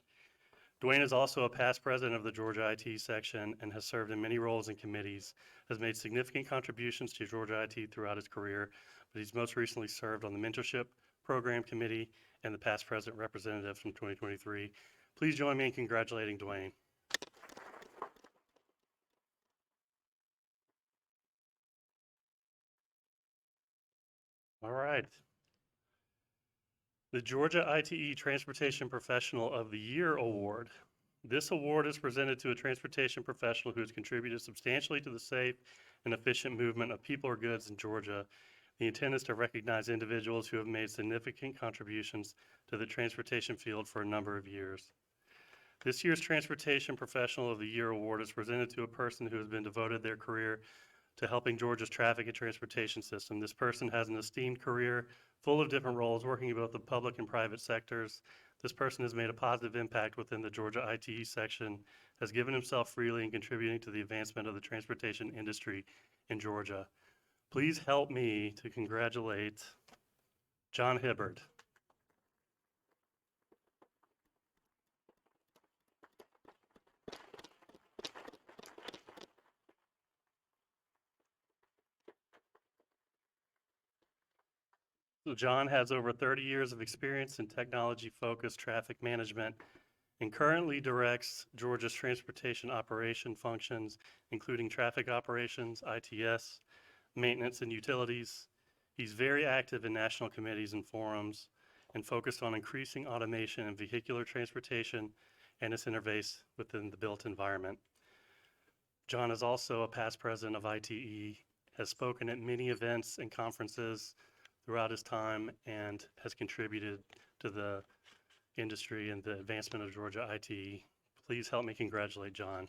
Dwayne is also a past president of the Georgia IT section and has served in many roles and committees, has made significant contributions to Georgia IT throughout his career, but he's most recently served on the Mentorship Program Committee and the past president representative from 2023. Please join me in congratulating Dwayne. All right. The Georgia ITE Transportation Professional of the Year Award. This award is presented to a transportation professional who has contributed substantially to the safe and efficient movement of people or goods in Georgia. The intent is to recognize individuals who have made significant contributions to the transportation field for a number of years. This year's Transportation Professional of the Year Award is presented to a person who has been devoted their career to helping Georgia's traffic and transportation system. This person has an esteemed career full of different roles, working in both the public and private sectors. This person has made a positive impact within the Georgia ITE section, has given himself freely in contributing to the advancement of the transportation industry in Georgia. Please help me to congratulate John Hibbard. So John has over 30 years of experience in technology-focused traffic management and currently directs Georgia's transportation operation functions, including traffic operations, ITS, maintenance, and utilities. He's very active in national committees and forums and focused on increasing automation in vehicular transportation and its interface within the built environment. John is also a past president of ITE, has spoken at many events and conferences throughout his time, and has contributed to the industry and the advancement of Georgia ITE. Please help me congratulate John.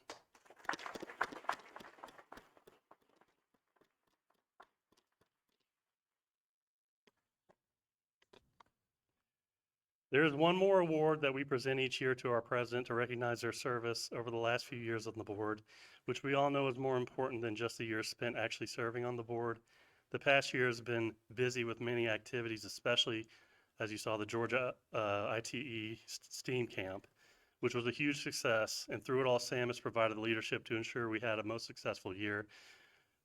There is one more award that we present each year to our president to recognize their service over the last few years on the board, which we all know is more important than just the years spent actually serving on the board. The past year has been busy with many activities, especially as you saw the Georgia ITE STEAM Camp, which was a huge success. And through it all, Sam has provided the leadership to ensure we had a most successful year.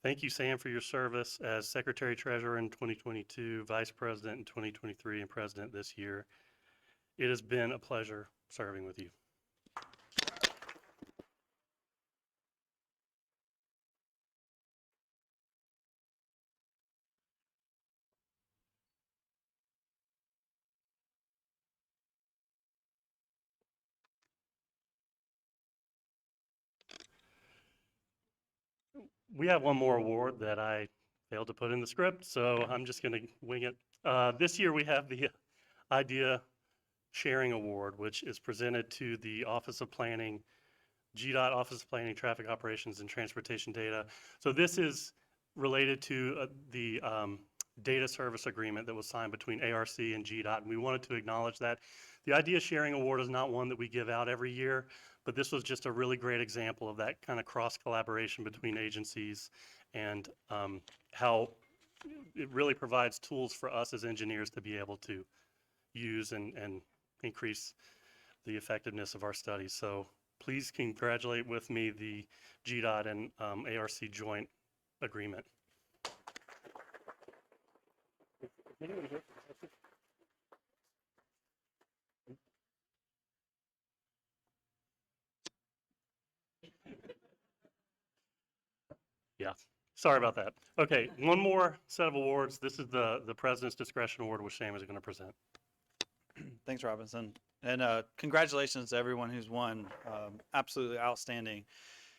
Thank you, Sam, for your service as Secretary Treasurer in 2022, Vice President in 2023, and President this year. It has been a pleasure serving with you. We have one more award that I failed to put in the script, so I'm just going to wing it. This year we have the Idea Sharing Award, which is presented to the Office of Planning, GDOT Office of Planning, Traffic Operations, and Transportation Data. So this is related to the data service agreement that was signed between ARC and GDOT, and we wanted to acknowledge that. The Idea Sharing Award is not one that we give out every year, but this was just a really great example of that kind of cross collaboration between agencies and how it really provides tools for us as engineers to be able to use and increase the effectiveness of our studies. So please congratulate with me the GDOT and ARC joint agreement. Yeah, sorry about that. Okay, one more set of awards. This is the President's Discretion Award, which Sam is going to present. Thanks, Robinson. And congratulations to everyone who's won. Absolutely outstanding.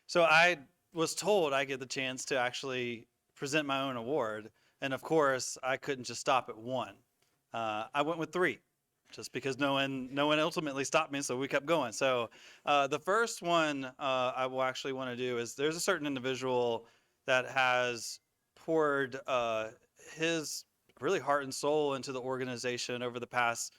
So I was told I get the chance to actually present my own award. And of course, I couldn't just stop at one. I went with three, just because no one ultimately stopped me, so we kept going. So the first one I will actually want to do is there's a certain individual that has poured his really heart and soul into the organization over the past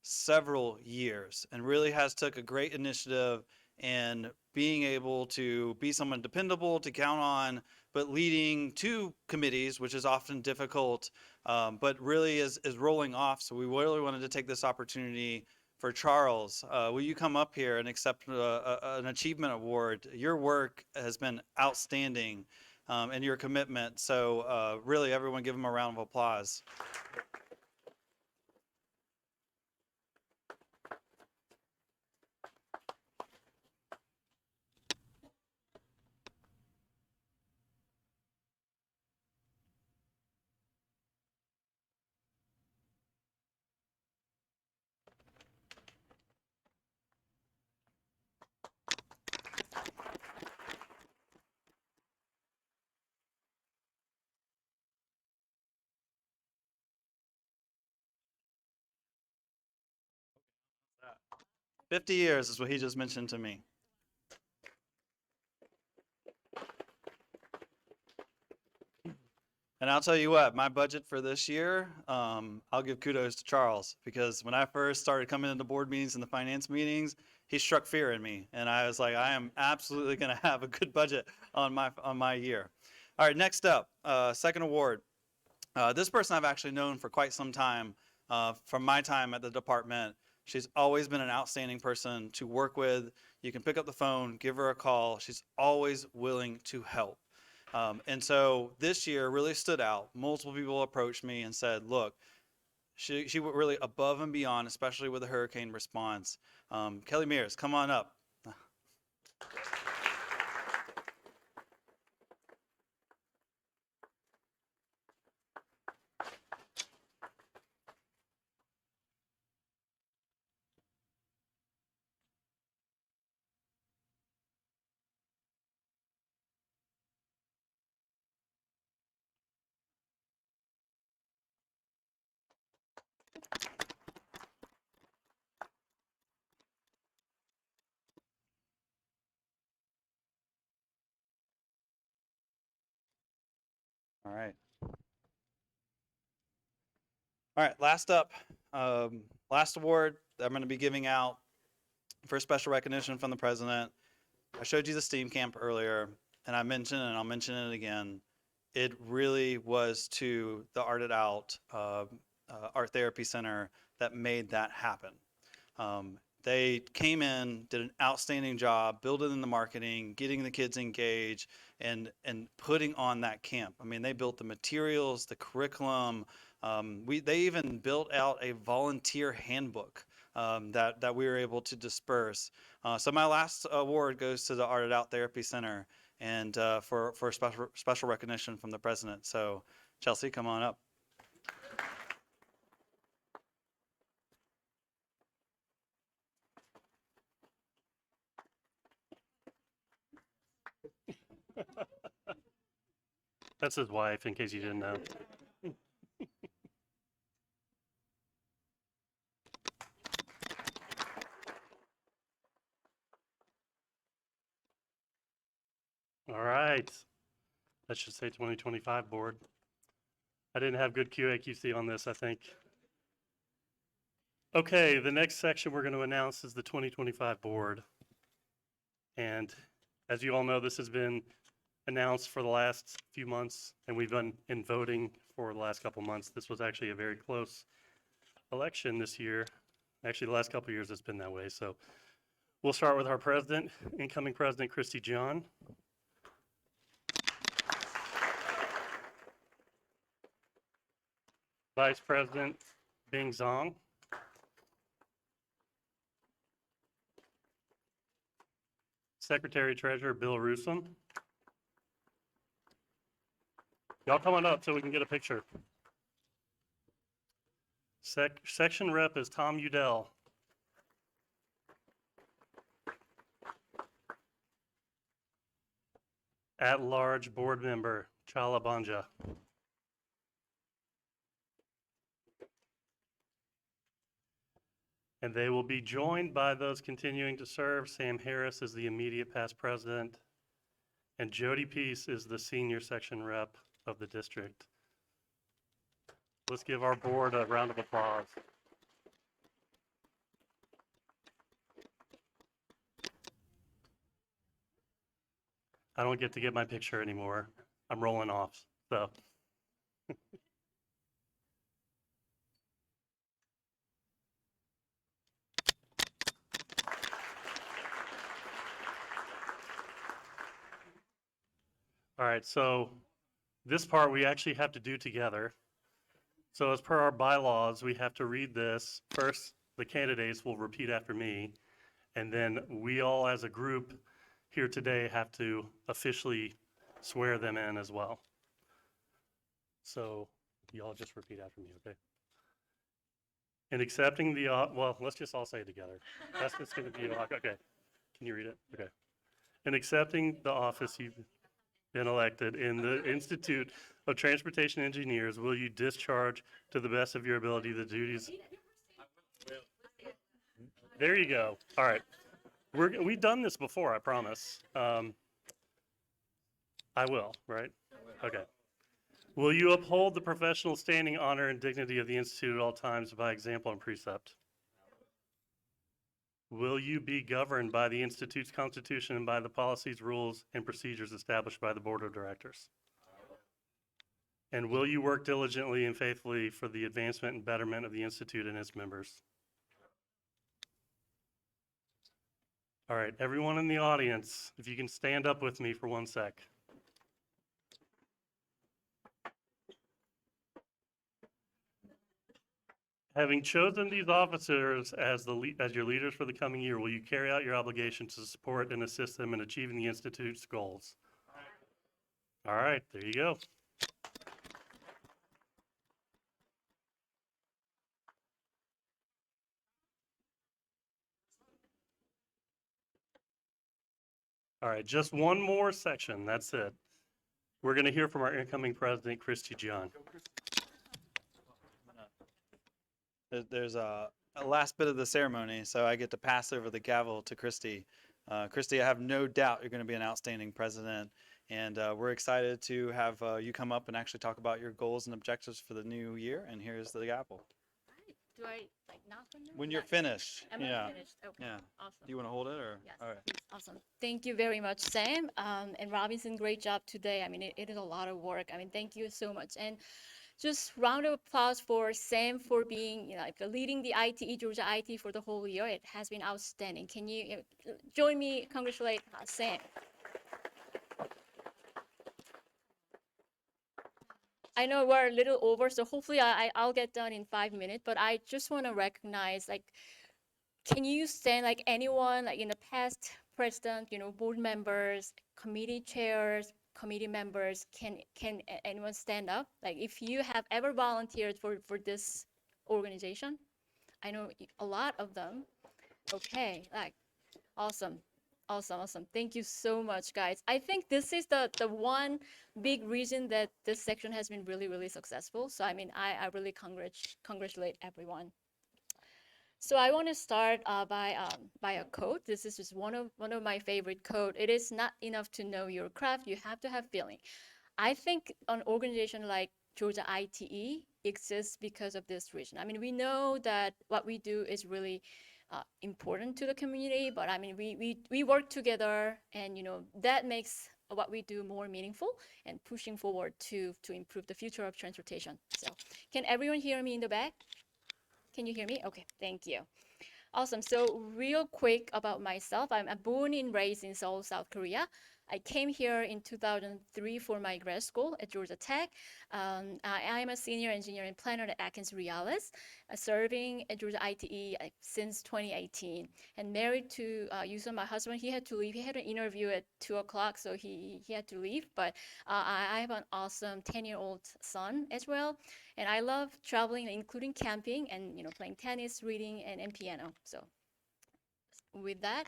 several years and really has took a great initiative in being able to be someone dependable to count on, but leading two committees, which is often difficult, but really is rolling off. So we really wanted to take this opportunity for Charles. Will you come up here and accept an achievement award? Your work has been outstanding, and your commitment. So really, everyone give him a round of applause. That. 50 years is what he just mentioned to me. And I'll tell you what, my budget for this year, I'll give kudos to Charles, because when I first started coming into board meetings and the finance meetings, he struck fear in me. And I was like, I am absolutely going to have a good budget on my year. All right, next up, second award. This person I've actually known for quite some time, from my time at the department. She's always been an outstanding person to work with. You can pick up the phone, give her a call. She's always willing to help. And so this year really stood out. Multiple people approached me and said, look, she went really above and beyond, especially with the hurricane response. Kelly Mears, come on up. All right. All right, last up, last award that I'm going to be giving out for special recognition from the president. I showed you the STEAM camp earlier, and I mentioned, and I'll mention it again, it really was to the Art It Out Art Therapy Center that made that happen. They came in, did an outstanding job building in the marketing, getting the kids engaged, and putting on that camp. I mean, they built the materials, the curriculum. They even built out a volunteer handbook that we were able to disperse. So my last award goes to the Art It Out Therapy Center, and for special recognition from the president. So Chelsea, come on up. That's his wife, in case you didn't know. All right. That should say 2025 board. I didn't have good QA/QC on this, I think. Okay, the next section we're going to announce is the 2025 board. And as you all know, this has been announced for the last few months, and we've been in voting for the last couple months. This was actually a very close election this year. Actually, the last couple of years it's been that way. So we'll start with our president, incoming president, Christy John. Vice President, Bing Zhang. Secretary Treasurer, Bill Rusum. Y'all come on up so we can get a picture. Section Rep is Tom Udell. At-large Board Member, Chala Banja. And they will be joined by those continuing to serve. Sam Harris is the immediate past president, and Jody Peace is the senior section rep of the district. Let's give our board a round of applause. I don't get to get my picture anymore. I'm rolling off, so. All right, so this part we actually have to do together. So as per our bylaws, we have to read this. First, the candidates will repeat after me, and then we all as a group here today have to officially swear them in as well. So you all just repeat after me, okay? In accepting the, well, let's just all say it together. That's just going to be, okay. Can you read it? Okay. In accepting the office you've been elected in the Institute of Transportation Engineers, will you discharge to the best of your ability the duties? There you go. All right. We've done this before, I promise. I will, right? Okay. Will you uphold the professional standing, honor, and dignity of the Institute at all times by example and precept? Will you be governed by the Institute's Constitution and by the policies, rules, and procedures established by the Board of Directors? And will you work diligently and faithfully for the advancement and betterment of the Institute and its members? All right, everyone in the audience, if you can stand up with me for 1 sec. Having chosen these officers as your leaders for the coming year, will you carry out your obligation to support and assist them in achieving the Institute's goals? All right, there you go. All right, just one more section, that's it. We're going to hear from our incoming president, Christy John. There's a last bit of the ceremony, so I get to pass over the gavel to Christy. Christy, I have no doubt you're going to be an outstanding president, and we're excited to have you come up and actually talk about your goals and objectives for the new year. And here's the gavel. Do I like knock on them? When you're finished. Am I finished? Okay. Yeah. Awesome. Do you want to hold it or? Yes. All right. Awesome. Thank you very much, Sam. And Robinson, great job today. I mean, it is a lot of work. I mean, thank you so much. And just round of applause for Sam for being, like leading the ITE, Georgia ITE for the whole year. It has been outstanding. Can you join me, congratulate Sam? I know we're a little over, so hopefully I'll get done in 5 minutes, but I just want to recognize, like, can you stand, like, anyone, like, in the past president, board members, committee chairs, committee members, can anyone stand up? Like, if you have ever volunteered for this organization, I know a lot of them. Okay, like, awesome. Awesome. Thank you so much, guys. I think this is the one big reason that this section has been really, really successful. So, I mean, I really congratulate everyone. So I want to start by a quote. This is just one of my favorite quote. It is not enough to know your craft. You have to have feeling. I think an organization like Georgia ITE exists because of this reason. I mean, we know that what we do is really important to the community, but I mean, we work together, and that makes what we do more meaningful and pushing forward to improve the future of transportation. So, can everyone hear me in the back? Can you hear me? Okay, thank you. Awesome. So real quick about myself, I'm born and raised in Seoul, South Korea. I came here in 2003 for my grad school at Georgia Tech. I am a senior engineer and planner at Atkins Reales, serving at Georgia ITE since 2018, and married to Yusuf, my husband. He had to leave. He had an interview at 2 o'clock, so he had to leave. But I have an awesome 10-year-old son as well, and I love traveling, including camping and playing tennis, reading, and piano. So with that,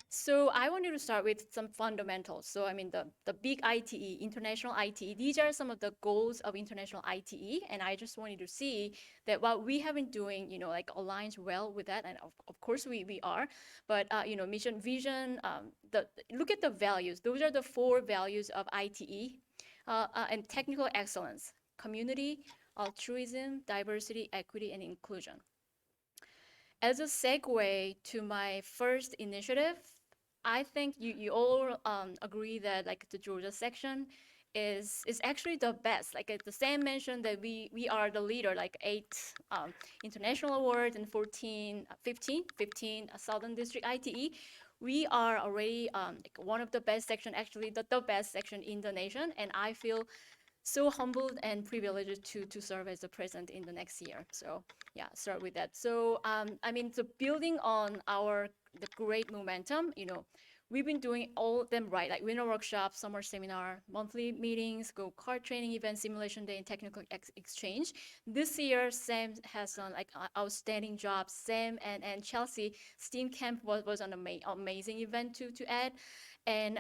so I wanted to start with some fundamentals. So I mean, the big ITE, international ITE, these are some of the goals of international ITE, and I just wanted to see that what we have been doing, like aligns well with that, and of course we are, but mission, vision, look at the values. Those are the 4 values of ITE, and technical excellence, community, altruism, diversity, equity, and inclusion. As a segue to my first initiative, I think you all agree that like the Georgia section is actually the best. Like the Sam mentioned that we are the leader, like 8 international awards and 15 Southern District ITE. we are already like one of the best section, actually the best section in the nation, and I feel so humbled and privileged to serve as the president in the next year. So yeah, start with that. So I mean, so building on the great momentum, we've been doing all of them right, like winter workshop, summer seminar, monthly meetings, go-kart training event, simulation day, and technical exchange. This year, Sam has done like an outstanding job. Sam and Chelsea, STEAM Camp was an amazing event to add. And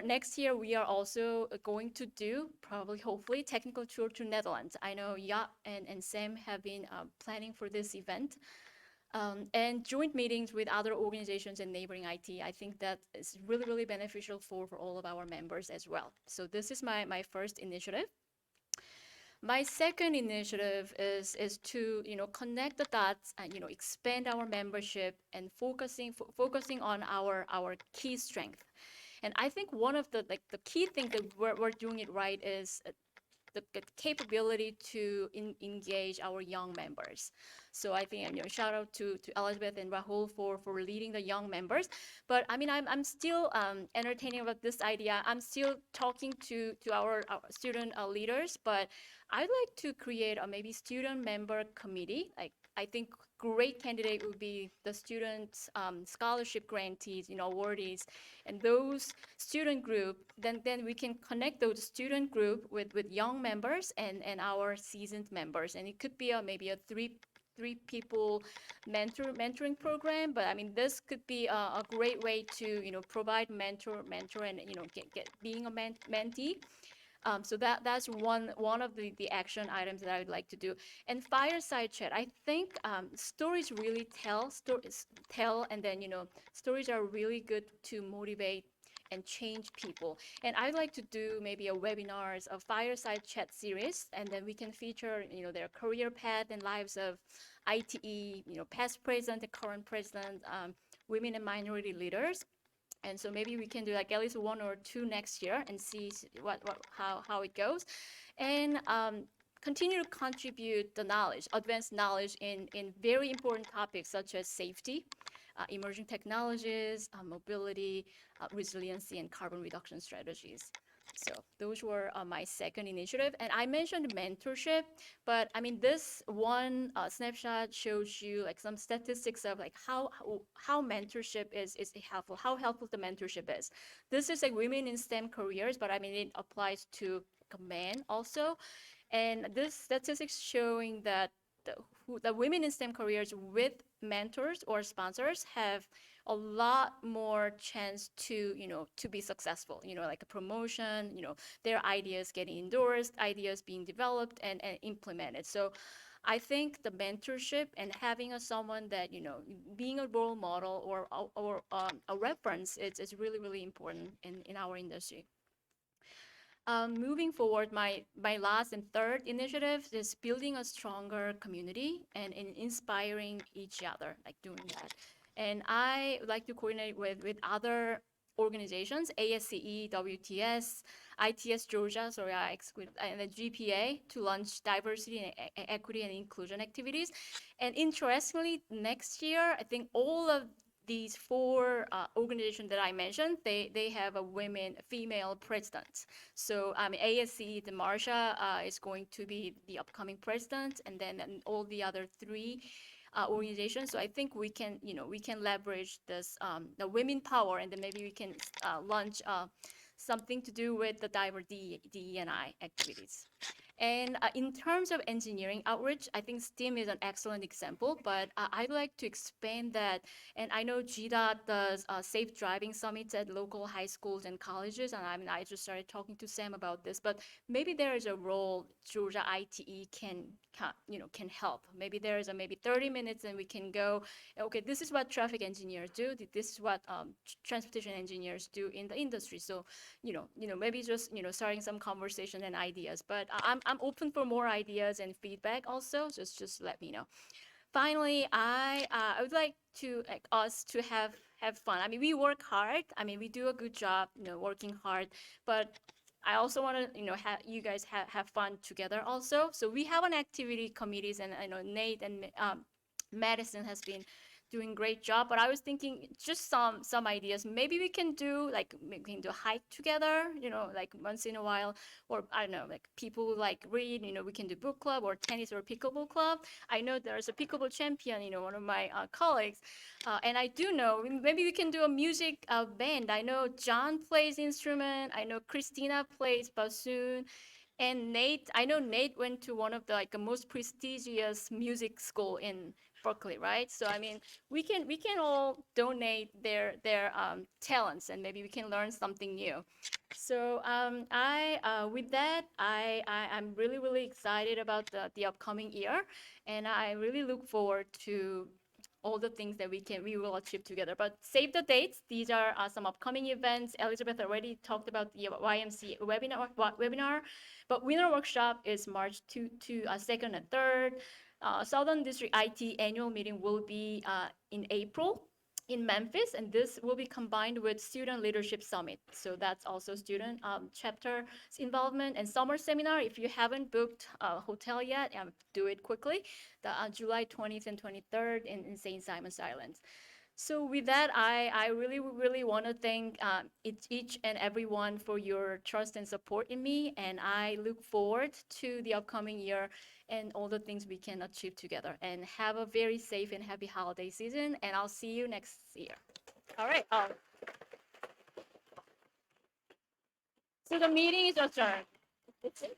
next year, we are also going to do, probably, hopefully, technical tour to Netherlands. I know Jaap and Sam have been planning for this event. And joint meetings with other organizations and neighboring IT. I think that is really, really beneficial for all of our members as well. So this is my first initiative. My second initiative is to connect the dots and expand our membership and focusing on our key strength. And I think one of the key things that we're doing it right is the capability to engage our young members. So I think shout out to Elizabeth and Rahul for leading the young members. But I mean, I'm still entertaining about this idea. I'm still talking to our student leaders, but I'd like to create a maybe student member committee. Like I think great candidate would be the student scholarship grantees, awardees, and those student group. Then we can connect those student group with young members and our seasoned members, and it could be maybe a three people mentoring program. But I mean, this could be a great way to provide mentor and get being a mentee. So that's one of the action items that I would like to do. And fireside chat, I think stories really tell, and then stories are really good to motivate and change people. And I'd like to do maybe a webinars, a fireside chat series, and then we can feature their career path and lives of ITE, past president and current president, women and minority leaders. And so maybe we can do like at least 1 or 2 next year and see how it goes, and continue to contribute the knowledge, advanced knowledge in very important topics such as safety, emerging technologies, mobility, resiliency, and carbon reduction strategies. So those were my second initiative. And I mentioned mentorship, but I mean, this one snapshot shows you like some statistics of like how mentorship is helpful, how helpful the mentorship is. This is like women in STEM careers, but I mean, it applies to men also. And this statistics showing that the women in STEM careers with mentors or sponsors have a lot more chance to be successful, like a promotion, their ideas getting endorsed, ideas being developed and implemented. So I think the mentorship and having someone that being a role model or a reference is really, really important in our industry. Moving forward, my last and third initiative is building a stronger community and inspiring each other, like doing that. And I would like to coordinate with other organizations, ASCE, WTS, ITS Georgia, and the GPA to launch diversity and equity and inclusion activities. And interestingly, next year, I think all of these 4 organizations that I mentioned, they have a female president. So ASCE, the Marsha is going to be the upcoming president, and then all the other 3 organizations. So I think we can leverage this the women power, and then maybe we can launch something to do with the diverse DE&I activities. And in terms of engineering outreach, I think STEAM is an excellent example, but I'd like to expand that. And I know GDOT does safe driving summits at local high schools and colleges, and I just started talking to Sam about this, but maybe there is a role Georgia ITE can help. Maybe there is maybe 30 minutes and we can go, okay, this is what traffic engineers do, this is what transportation engineers do in the industry. So, maybe just, starting some conversation and ideas, but I'm open for more ideas and feedback also, just let me know. Finally, I would like us to have fun. I mean, we work hard. I mean, we do a good job, working hard, but I also want to, have you guys have fun together also. So we have an activity committees, and I know Nate and Madison has been doing great job, but I was thinking just some ideas. Maybe we can do like we can do a hike together, like once in a while, or I don't know, like people who like read, we can do book club or tennis or pickleball club. I know there's a pickleball champion, one of my colleagues, and I do know maybe we can do a music band. I know John plays instrument. I know Christina plays bassoon. And Nate, I know Nate went to one of the like the most prestigious music school in Berkeley, right? So I mean, we can all donate their talents, and maybe we can learn something new. So with that, I'm really excited about the upcoming year, and I really look forward to all the things that we will achieve together. But save the dates. These are some upcoming events. Elizabeth already talked about the YMC webinar, but winter workshop is March 2nd and 3rd. Southern District IT annual meeting will be in April in Memphis, and this will be combined with Student Leadership Summit. So that's also student chapter involvement. And summer seminar, if you haven't booked a hotel yet, do it quickly. The July 20th and 23rd in St. Simon's Islands. So with that, I really want to thank each and everyone for your trust and support in me, and I look forward to the upcoming year and all the things we can achieve together. And have a very safe and happy holiday season, and I'll see you next year. All right. So the meeting is adjourned. That's it.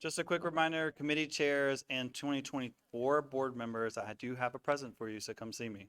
Just a quick reminder, committee chairs and 2024 board members, I do have a present for you, so come see me.